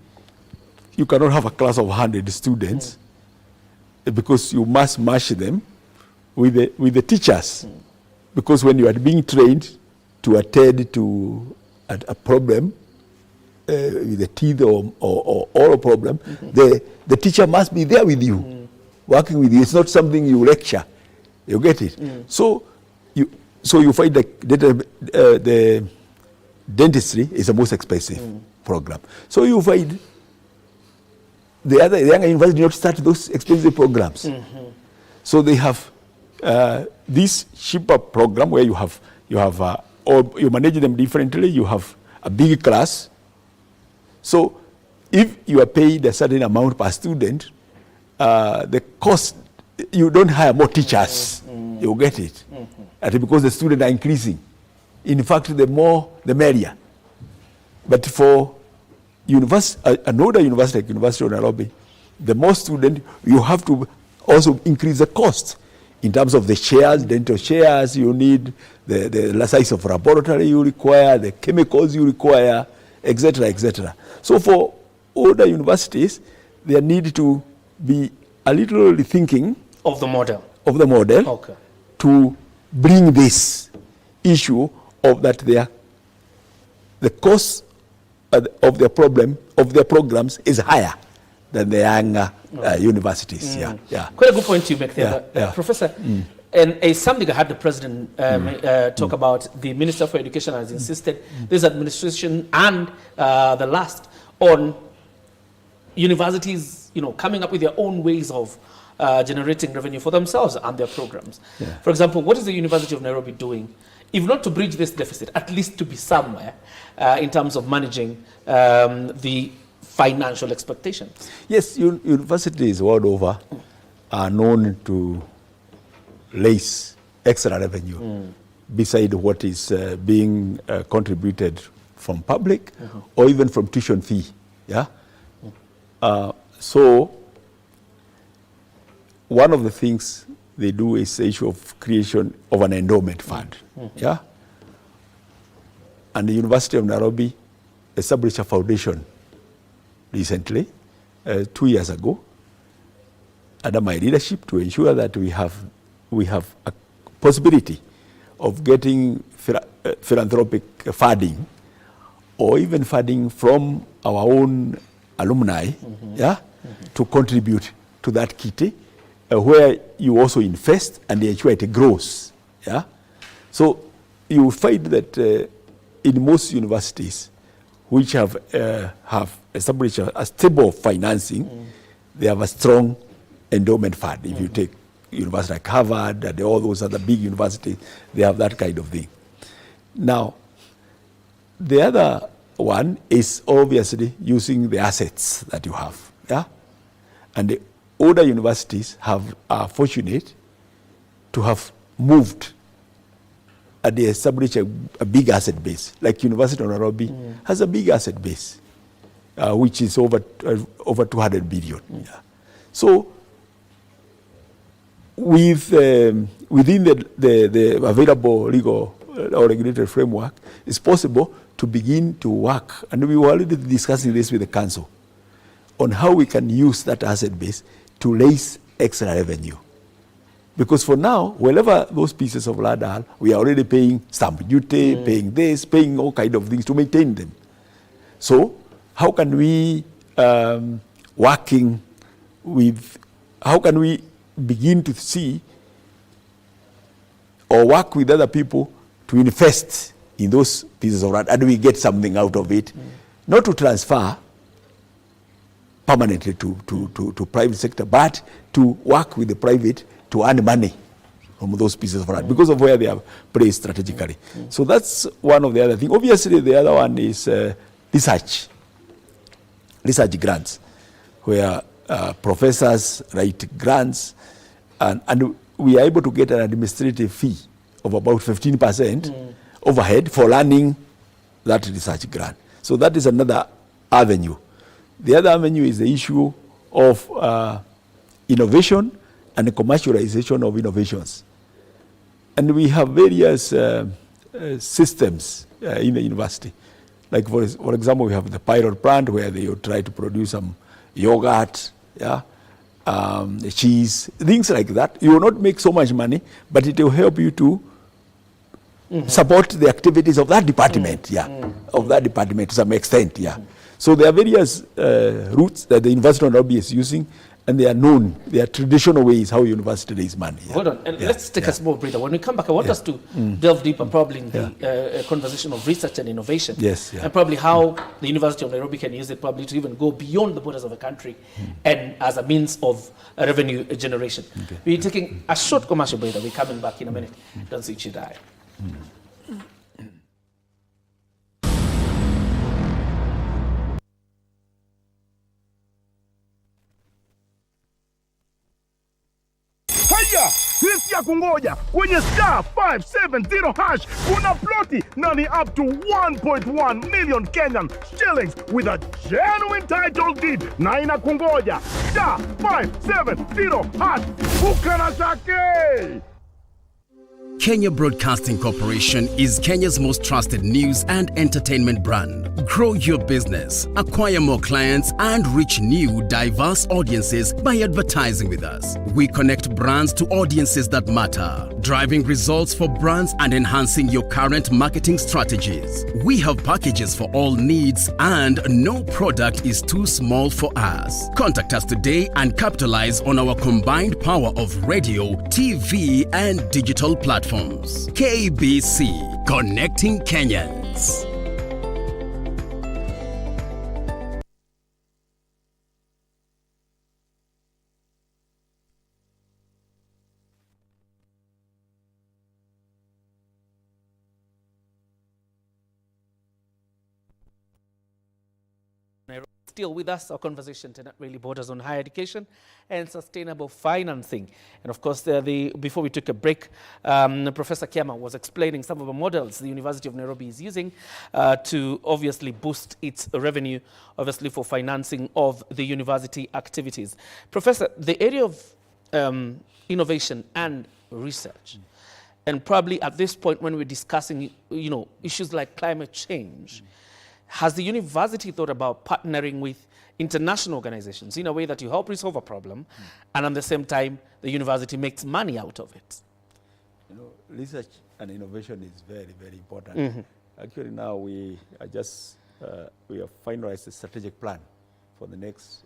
you cannot have a class of 100 students because you must match them with the teachers. Because when you are being trained to attend to a problem with the teeth or oral problem, the teacher must be there with you, working with you. It's not something you lecture. You get it? So you find that dentistry is the most expensive program. So you find the younger university do not start those expensive programs. So they have this cheaper program where you or you manage them differently. You have a big class. So if you are paid a certain amount per student, the cost, you don't hire more teachers. You get it. And because the students are increasing. In fact, the more, the merrier. But for another university like University of Nairobi, the more students, you have to also increase the cost in terms of the chairs, dental chairs you need, the size of laboratory you require, the chemicals you require, etc., etc. So for older universities, they need to be a little rethinking of the model. Okay. To bring this issue of that the cost of their programs is higher than the younger universities. Quite a good point you make there, Professor. And it's something I had the president talk about. The Minister for Education has insisted this administration and the last on universities, coming up with their own ways of generating revenue for themselves and their programs. For example, what is the University of Nairobi doing, if not to bridge this deficit, at least to be somewhere in terms of managing the financial expectations? Yes, universities world over are known to raise extra revenue beside what is being contributed from public or even from tuition fee. So one of the things they do is the issue of creation of an endowment fund. And the University of Nairobi established a foundation recently, 2 years ago, under my leadership, to ensure that we have a possibility of getting philanthropic funding or even funding from our own alumni to contribute to that kitty, where you also invest and ensure it grows. So you find that in most universities which have established a stable financing, they have a strong endowment fund. If you take university like Harvard and all those other big universities, they have that kind of thing. Now, the other one is obviously using the assets that you have. And the older universities are fortunate to have moved and they establish a big asset base. Like University of Nairobi has a big asset base, which is over 200 billion. So within the available legal or regulatory framework, it's possible to begin to work, and we were already discussing this with the council, on how we can use that asset base to raise extra revenue. Because for now, wherever those pieces of land are, we are already paying stamp duty, paying this, paying all kind of things to maintain them. So how can we how can we begin to see or work with other people to invest in those pieces of land, and we get something out of it, not to transfer permanently to private sector, but to work with the private to earn money from those pieces of land because of where they are placed strategically. So that's one of the other things. Obviously, the other one is research grants, where professors write grants, and we are able to get an administrative fee of about 15% overhead for running that research grant. So that is another avenue. The other avenue is the issue of innovation and the commercialization of innovations. And we have various systems in the university. Like for example, we have the pilot plant where they try to produce some yogurt, cheese, things like that. You will not make so much money, but it will help you to support the activities of that department, of that department to some extent, So there are various routes that the University of Nairobi is using, and they are known. They are traditional ways how university raise money. Yeah. Hold on, and let's take a small breather. When we come back, I want us to delve deeper probably in the conversation of research and innovation. Yes, and probably how the University of Nairobi can use it probably to even go beyond the borders of a country and as a means of revenue generation. Okay. We're taking a short commercial breather. We're coming back in a minute. Don't switch your dial. Haya, sisi ya kungoja kwenye star 570 hash kuna ploti na ni up to 1.1 million Kenyan shillings with a genuine title deed na inakungoja star 570 hash bukana zake. Kenya Broadcasting Corporation is Kenya's most trusted news and entertainment brand. Grow your business, acquire more clients, and reach new, diverse audiences by advertising with us. We connect brands to audiences that matter, driving results for brands and enhancing your current marketing strategies. We have packages for all needs, and no product is too small for us. Contact us today and capitalize on our combined power of radio, TV, and digital platforms. KBC, connecting Kenyans. Still with us, our conversation tonight really borders on higher education and sustainable financing. And of course, before we took a break, Professor Kiama was explaining some of the models the University of Nairobi is using to obviously boost its revenue, obviously for financing of the university activities. Professor, the area of innovation and research, and probably at this point when we're discussing, issues like climate change, has the university thought about partnering with international organizations in a way that you help resolve a problem and at the same time the university makes money out of it? Research and innovation is very, very important. Actually now we have finalized a strategic plan for the next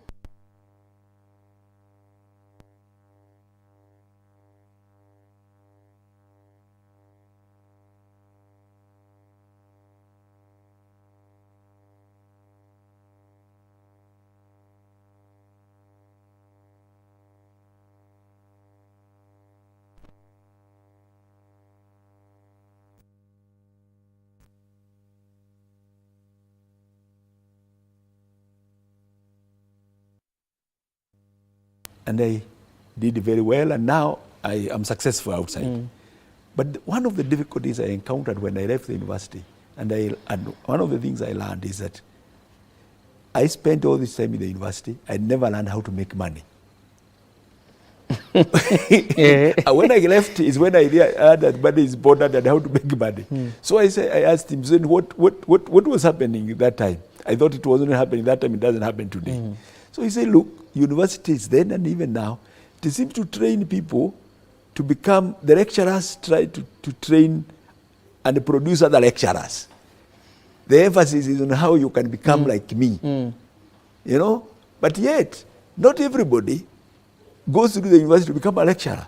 and I did very well, and now I am successful outside. But one of the difficulties I encountered when I left the university, and one of the things I learned is that I spent all this time in the university, I never learned how to make money. When I left is when I heard that money is important and how to make money. So I asked him, what was happening at that time? I thought it wasn't happening that time, it doesn't happen today. So he said, look, universities then and even now, they seem to train people to become, the lecturers try to train and produce other lecturers. The emphasis is on how you can become like me, But yet, not everybody goes to the university to become a lecturer.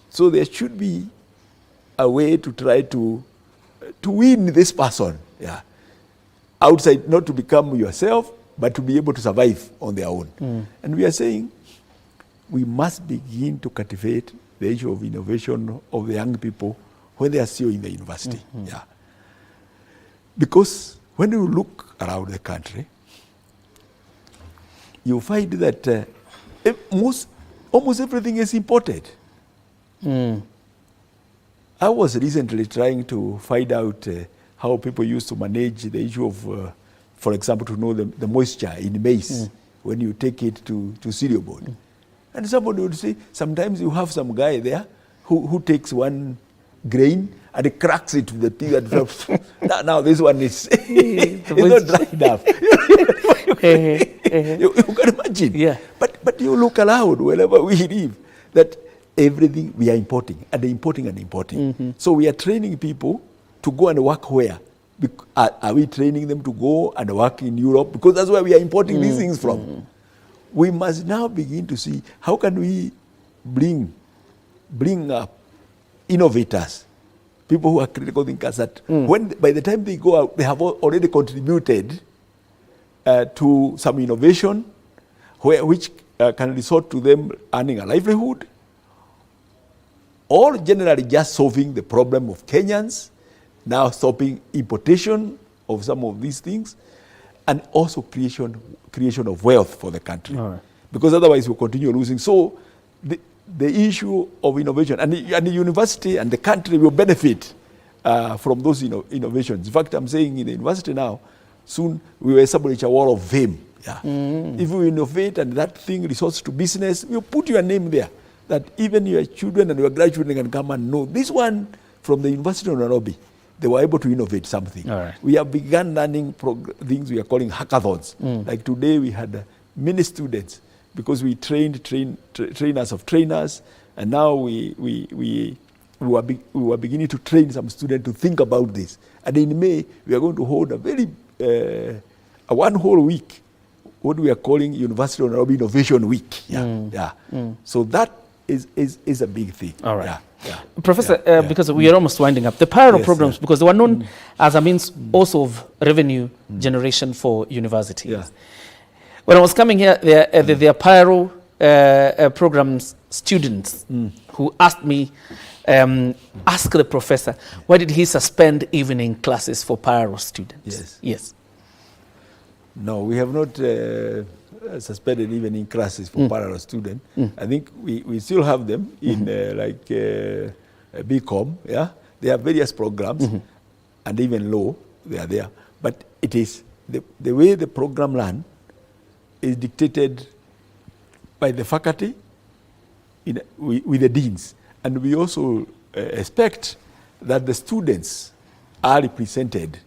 So there should be a way to try to win this person, outside, not to become yourself, but to be able to survive on their own. And we are saying we must begin to cultivate the issue of innovation of the young people when they are still in the university. Because when you look around the country, you find that almost everything is imported. I was recently trying to find out how people used to manage the issue of for example, to know the moisture in maize when you take it to cereal board. And somebody would say, sometimes you have some guy there who takes one grain and cracks it to the thing that drops. now this one is it's not dry enough. You can imagine. But you look around wherever we live, that everything we are importing and importing. So we are training people to go and work where? Are we training them to go and work in Europe? Because that's where we are importing these things from. we must now begin to see how can we bring up innovators, people who are critical thinkers that when by the time they go out, they have already contributed to some innovation which can resort to them earning a livelihood, or generally just solving the problem of Kenyans, now stopping importation of some of these things, and also creation of wealth for the country. Right. Because otherwise we'll continue losing. So the issue of innovation, and the university and the country will benefit from those innovations. In fact, I'm saying in the university now, soon we will establish a wall of fame. Yeah. If we innovate and that thing resorts to business, we'll put your name there, that even your children and your grandchildren can come and know this one from the University of Nairobi. They were able to innovate something. All right. We have begun learning things we are calling hackathons. Like today we had many students, because we trained trainers of trainers, and now we were beginning to train some students to think about this. And in May we are going to hold a very one whole week, what we are calling University of Nairobi Innovation Week. So that is a big thing. All right. Professor, because we are almost winding up, the pyro programs, because they were known as a means also of revenue generation for universities. When I was coming here, there are pyro programs students who asked me, ask the professor, why did he suspend evening classes for pyro students? Yes. No, we have not suspended evening classes for parallel students. I think we still have them in like BCom. Yeah, there are various programs, and even law they are there. But it is the way the program run is dictated by the faculty with the deans, and we also expect that the students are represented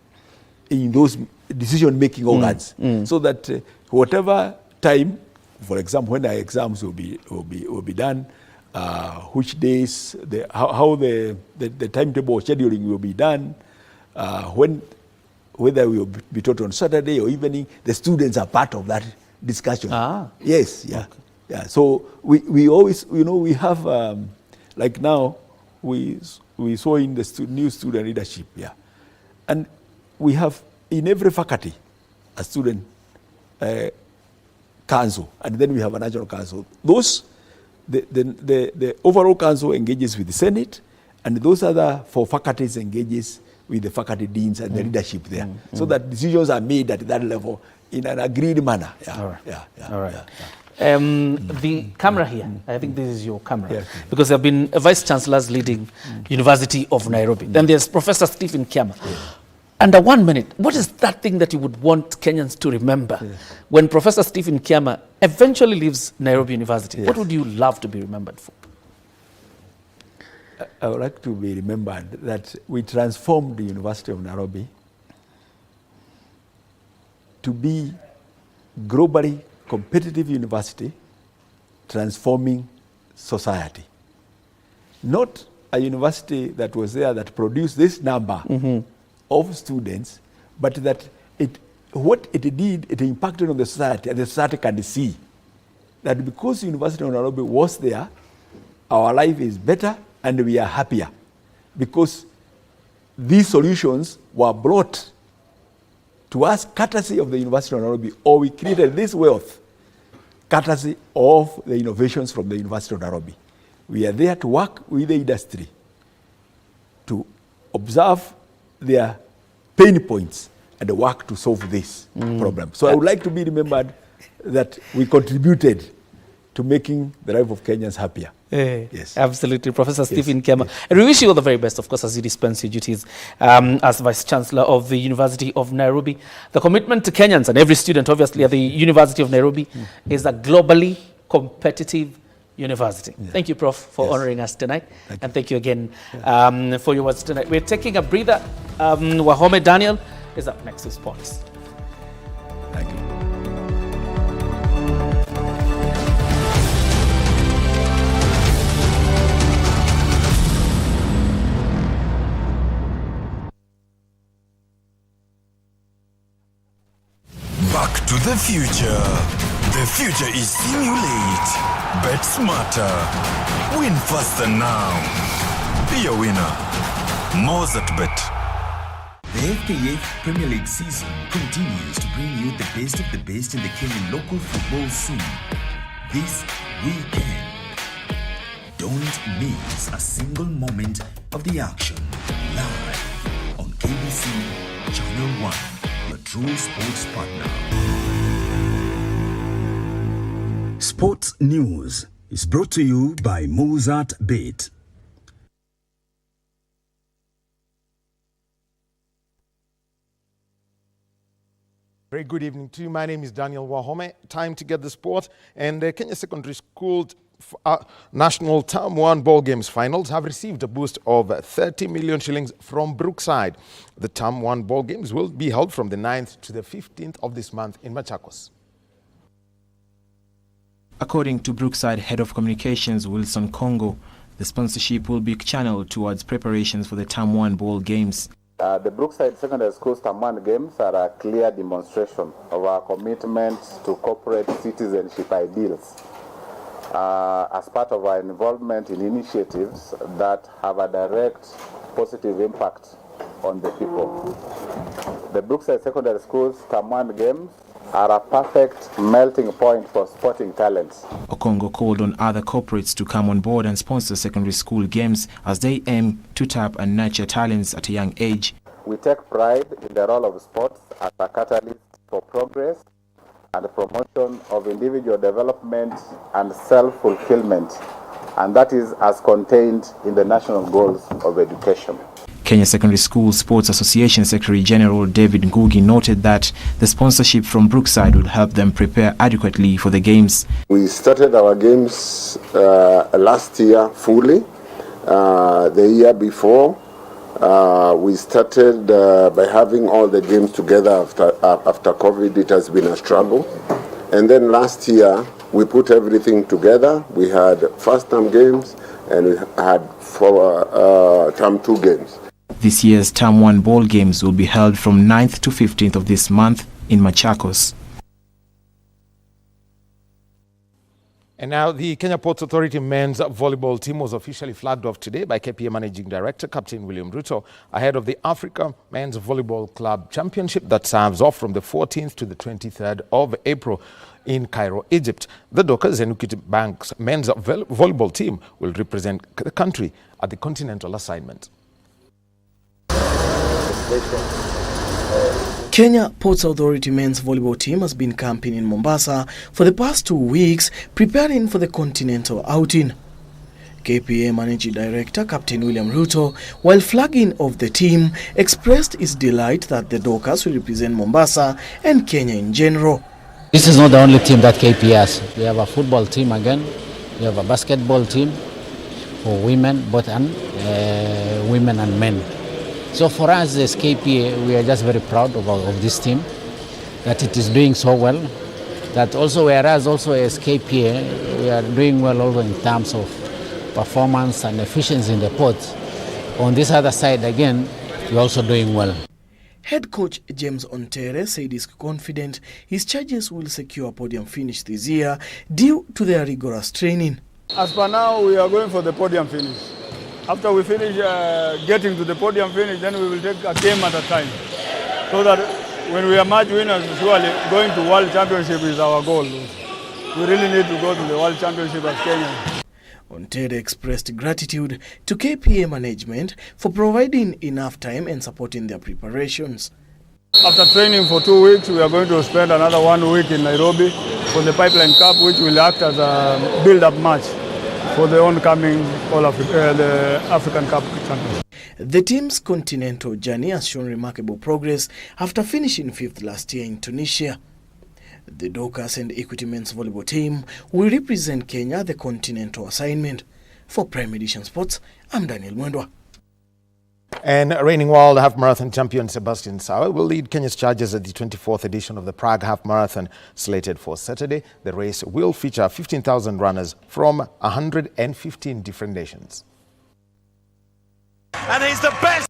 in those decision-making organs, so that whatever time, for example, when the exams will be done, which days, how the timetable or scheduling will be done, whether we will be taught on Saturday or evening, the students are part of that discussion. Yes, yeah, okay. Yeah. So we always, we have like now we saw in the new student leadership, and we have in every faculty a student council, and then we have a national council. Those the overall council engages with the Senate, and those other 4 faculties engages with the faculty deans and the leadership there, so that decisions are made at that level in an agreed manner. All right. The camera here, I think this is your camera, because there have been vice chancellors leading University of Nairobi. Then there's Professor Stephen Kiama. Under 1 minute, what is that thing that you would want Kenyans to remember when Professor Stephen Kiama eventually leaves Nairobi University? What would you love to be remembered for? I would like to be remembered that we transformed the University of Nairobi to be globally competitive university, transforming society. Not a university that was there that produced this number of students, but that what it did, it impacted on the society, and the society can see that because the University of Nairobi was there, our life is better and we are happier, because these solutions were brought to us courtesy of the University of Nairobi, or we created this wealth courtesy of the innovations from the University of Nairobi. We are there to work with the industry to observe their pain points and work to solve this problem. So I would like to be remembered that we contributed to making the life of Kenyans happier. Yes, absolutely, Professor Stephen Kiama. And we wish you all the very best, of course, as you dispense your duties as Vice Chancellor of the University of Nairobi. The commitment to Kenyans and every student, obviously, at the University of Nairobi is a globally competitive university. Thank you, Prof, for honoring us tonight. And thank you again for your words tonight. We're taking a breather. Wahome Daniel is up next with sports. Thank you. Back to the Future, The future is simulate. Bet smarter. Win faster now. Be a winner. More at Bet. The FKF Premier League season continues to bring you the best of the best in the Kenyan local football scene. This weekend, don't miss a single moment of the action. Live on KBC Channel 1, your true sports partner. Sports News is brought to you by Mozart Bet. Very good evening to you. My name is Daniel Wahome. Time to get the sport. And Kenya Secondary School National Term 1 Ball Games Finals have received a boost of 30 million shillings from Brookside. The Term 1 Ball Games will be held from the 9th to the 15th of this month in Machakos. According to Brookside Head of Communications Wilson Kongo, the sponsorship will be channeled towards preparations for the Term 1 Ball Games. The Brookside Secondary School's Term 1 Games are a clear demonstration of our commitment to corporate citizenship ideals as part of our involvement in initiatives that have a direct positive impact on the people. The Brookside Secondary School's Term 1 Games are a perfect melting point for sporting talents. Okongo called on other corporates to come on board and sponsor secondary school games as they aim to tap and nurture talents at a young age. We take pride in the role of sports as a catalyst for progress and the promotion of individual development and self-fulfillment, and that is as contained in the national goals of education. Kenya Secondary School Sports Association Secretary General David Ngugi noted that the sponsorship from Brookside will help them prepare adequately for the games. We started our games last year fully. The year before, we started by having all the games together after COVID. It has been a struggle. And then last year, we put everything together. We had first term games and we had term 2 games. This year's Term 1 Ball Games will be held from 9th to 15th of this month in Machakos. And now the Kenya Ports Authority men's volleyball team was officially flagged off today by KPA Managing Director Captain William Ruto ahead of the Africa Men's Volleyball Club Championship that serves off from the 14th to the 23rd of April in Cairo, Egypt. The Dockers and Equity Bank's men's volleyball team will represent the country at the continental assignment. Kenya Ports Authority men's volleyball team has been camping in Mombasa for the past 2 weeks, preparing for the continental outing. KPA Managing Director Captain William Ruto, while flagging off the team, expressed his delight that the Dockers will represent Mombasa and Kenya in general. This is not the only team that KPA has. We have a football team again, we have a basketball team for women, both women and men. So for us as KPA, we are just very proud of this team, that it is doing so well. That also, whereas also as KPA, we are doing well also in terms of performance and efficiency in the ports. On this other side again, we're also doing well. Head coach James Ontere said he's confident his charges will secure a podium finish this year due to their rigorous training. As per now, we are going for the podium finish. After we finish getting to the podium finish, then we will take a game at a time. So that when we are match winners, surely going to World Championship is our goal. We really need to go to the World Championship as Kenya. Ontere expressed gratitude to KPA management for providing enough time and supporting their preparations. After training for 2 weeks, we are going to spend another 1 week in Nairobi for the Pipeline Cup, which will act as a build-up match for the oncoming the African Cup Championship. The team's continental journey has shown remarkable progress after finishing 5th last year in Tunisia. The Dockers and Equity Men's Volleyball team will represent Kenya at the continental assignment. For Prime Edition Sports, I'm Daniel Mwendwa. And reigning world half marathon champion Sebastian Sawe will lead Kenya's charges at the 24th edition of the Prague Half Marathon slated for Saturday. The race will feature 15,000 runners from 115 different nations. And he's the best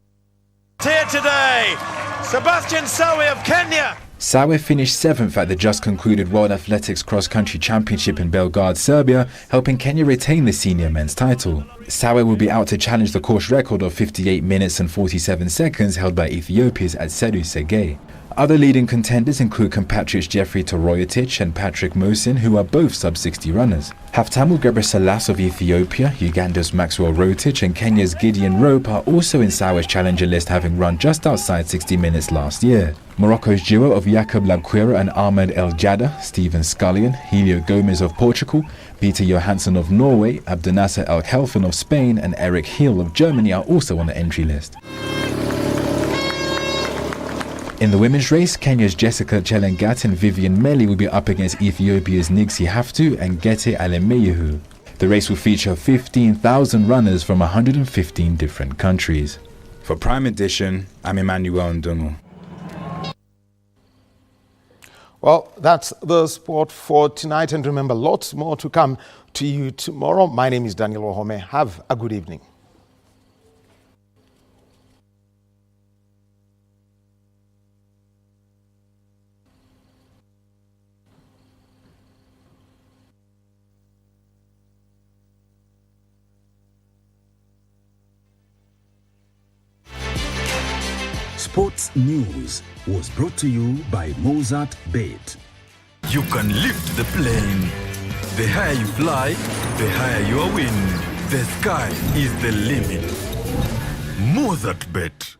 here today, Sebastian Sawe of Kenya. Sawe finished 7th at the just concluded World Athletics Cross Country Championship in Belgrade, Serbia, helping Kenya retain the senior men's title. Sawe will be out to challenge the course record of 58 minutes and 47 seconds held by Ethiopia's Atsedu Sege. Other leading contenders include compatriots Jeffrey Toroyotich and Patrick Mosin, who are both sub-60 runners. Haftamu Gebreselassie of Ethiopia, Uganda's Maxwell Rotich and Kenya's Gideon Rope are also in Sawe's challenger list, having run just outside 60 minutes last year. Morocco's duo of Jakob Laquera and Ahmed El Jada, Stephen Scullion, Helio Gomez of Portugal, Peter Johansson of Norway, Abdenasser El Khelfen of Spain and Eric Hill of Germany are also on the entry list. In the women's race, Kenya's Jessica Chelangat and Vivian Meli will be up against Ethiopia's Nixie Haftu and Gete Alemeyehu. The race will feature 15,000 runners from 115 different countries. For Prime Edition, I'm Emmanuel Ndungu. Well, that's the sport for tonight, and remember, lots more to come to you tomorrow. My name is Daniel Wahome. Have a good evening. Sports News was brought to you by Mozart Bet. You can lift the plane. The higher you fly, the higher your win. The sky is the limit. Mozart Bet.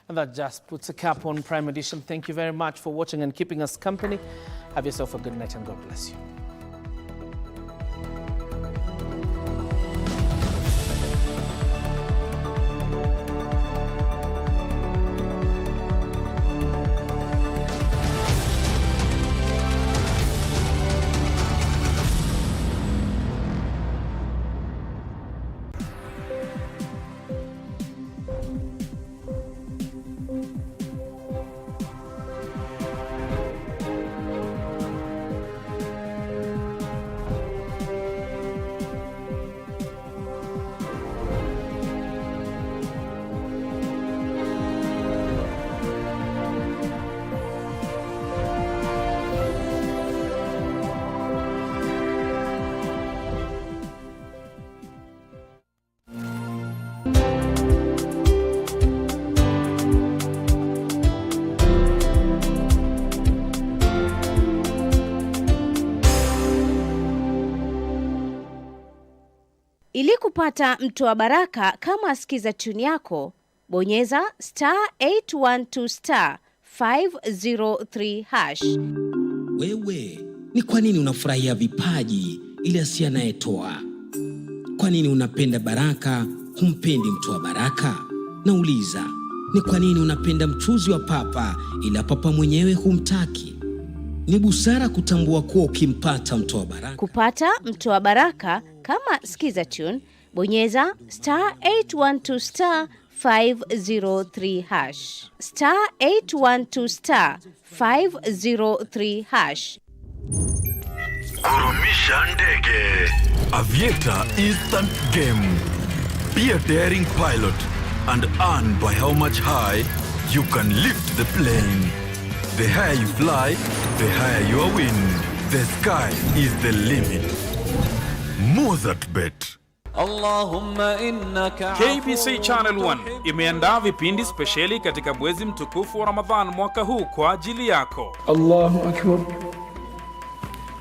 And that just puts a cap on Prime Edition. Thank you very much for watching and keeping us company. Have yourself a good night and God bless you. Ili kupata mtoa baraka kama sikiza tune yako, bonyeza *812 *503 hash. Wewe, ni kwa nini unafurahia vipaji ili asiye anayetoa? Kwa nini unapenda baraka, humpendi mtoa baraka? Nauliza, ni kwa nini unapenda mchuzi wa papa ila papa mwenyewe humtaki? Ni busara kutambua kuwa ukimpata mtoa baraka. Kupata mtoa baraka kama sikiza tune, bonyeza *812 *503 hash. *812 *503 hash. Kurumisha ndege. Aviator instant game. Be a daring pilot and earn by how much high you can lift the plane. The higher you fly, the higher your win. The sky is the limit. Mozart Bet. KBC Channel 1 imeandaa vipindi spesheli katika mwezi mtukufu wa Ramadhan mwaka huu kwa ajili yako. Allahu Akbar.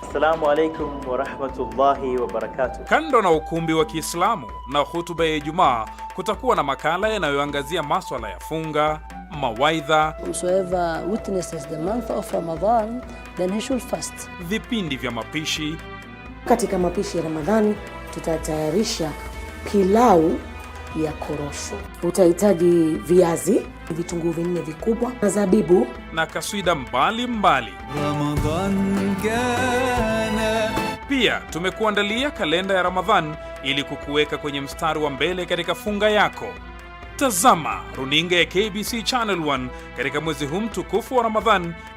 Assalamu alaikum wa rahmatullahi wa barakatuh. Kando na ukumbi wa Kiislamu na hutuba ya Ijumaa, kutakuwa na makala yanayoangazia masuala ya funga, mawaidha, whosoever witnesses the month of Ramadan, then he should fast. Vipindi vya mapishi. Katika mapishi ya Ramadhani tutatayarisha pilau ya korosho. Utahitaji viazi, vitunguu vinne vikubwa, na zabibu na kaswida mbali. Ramadan kana. Pia tumekuandalia kalenda ya Ramadhan ili kukuweka kwenye mstari wa mbele katika funga yako. Tazama runinga ya KBC Channel 1 katika mwezi huu mtukufu wa Ramadhan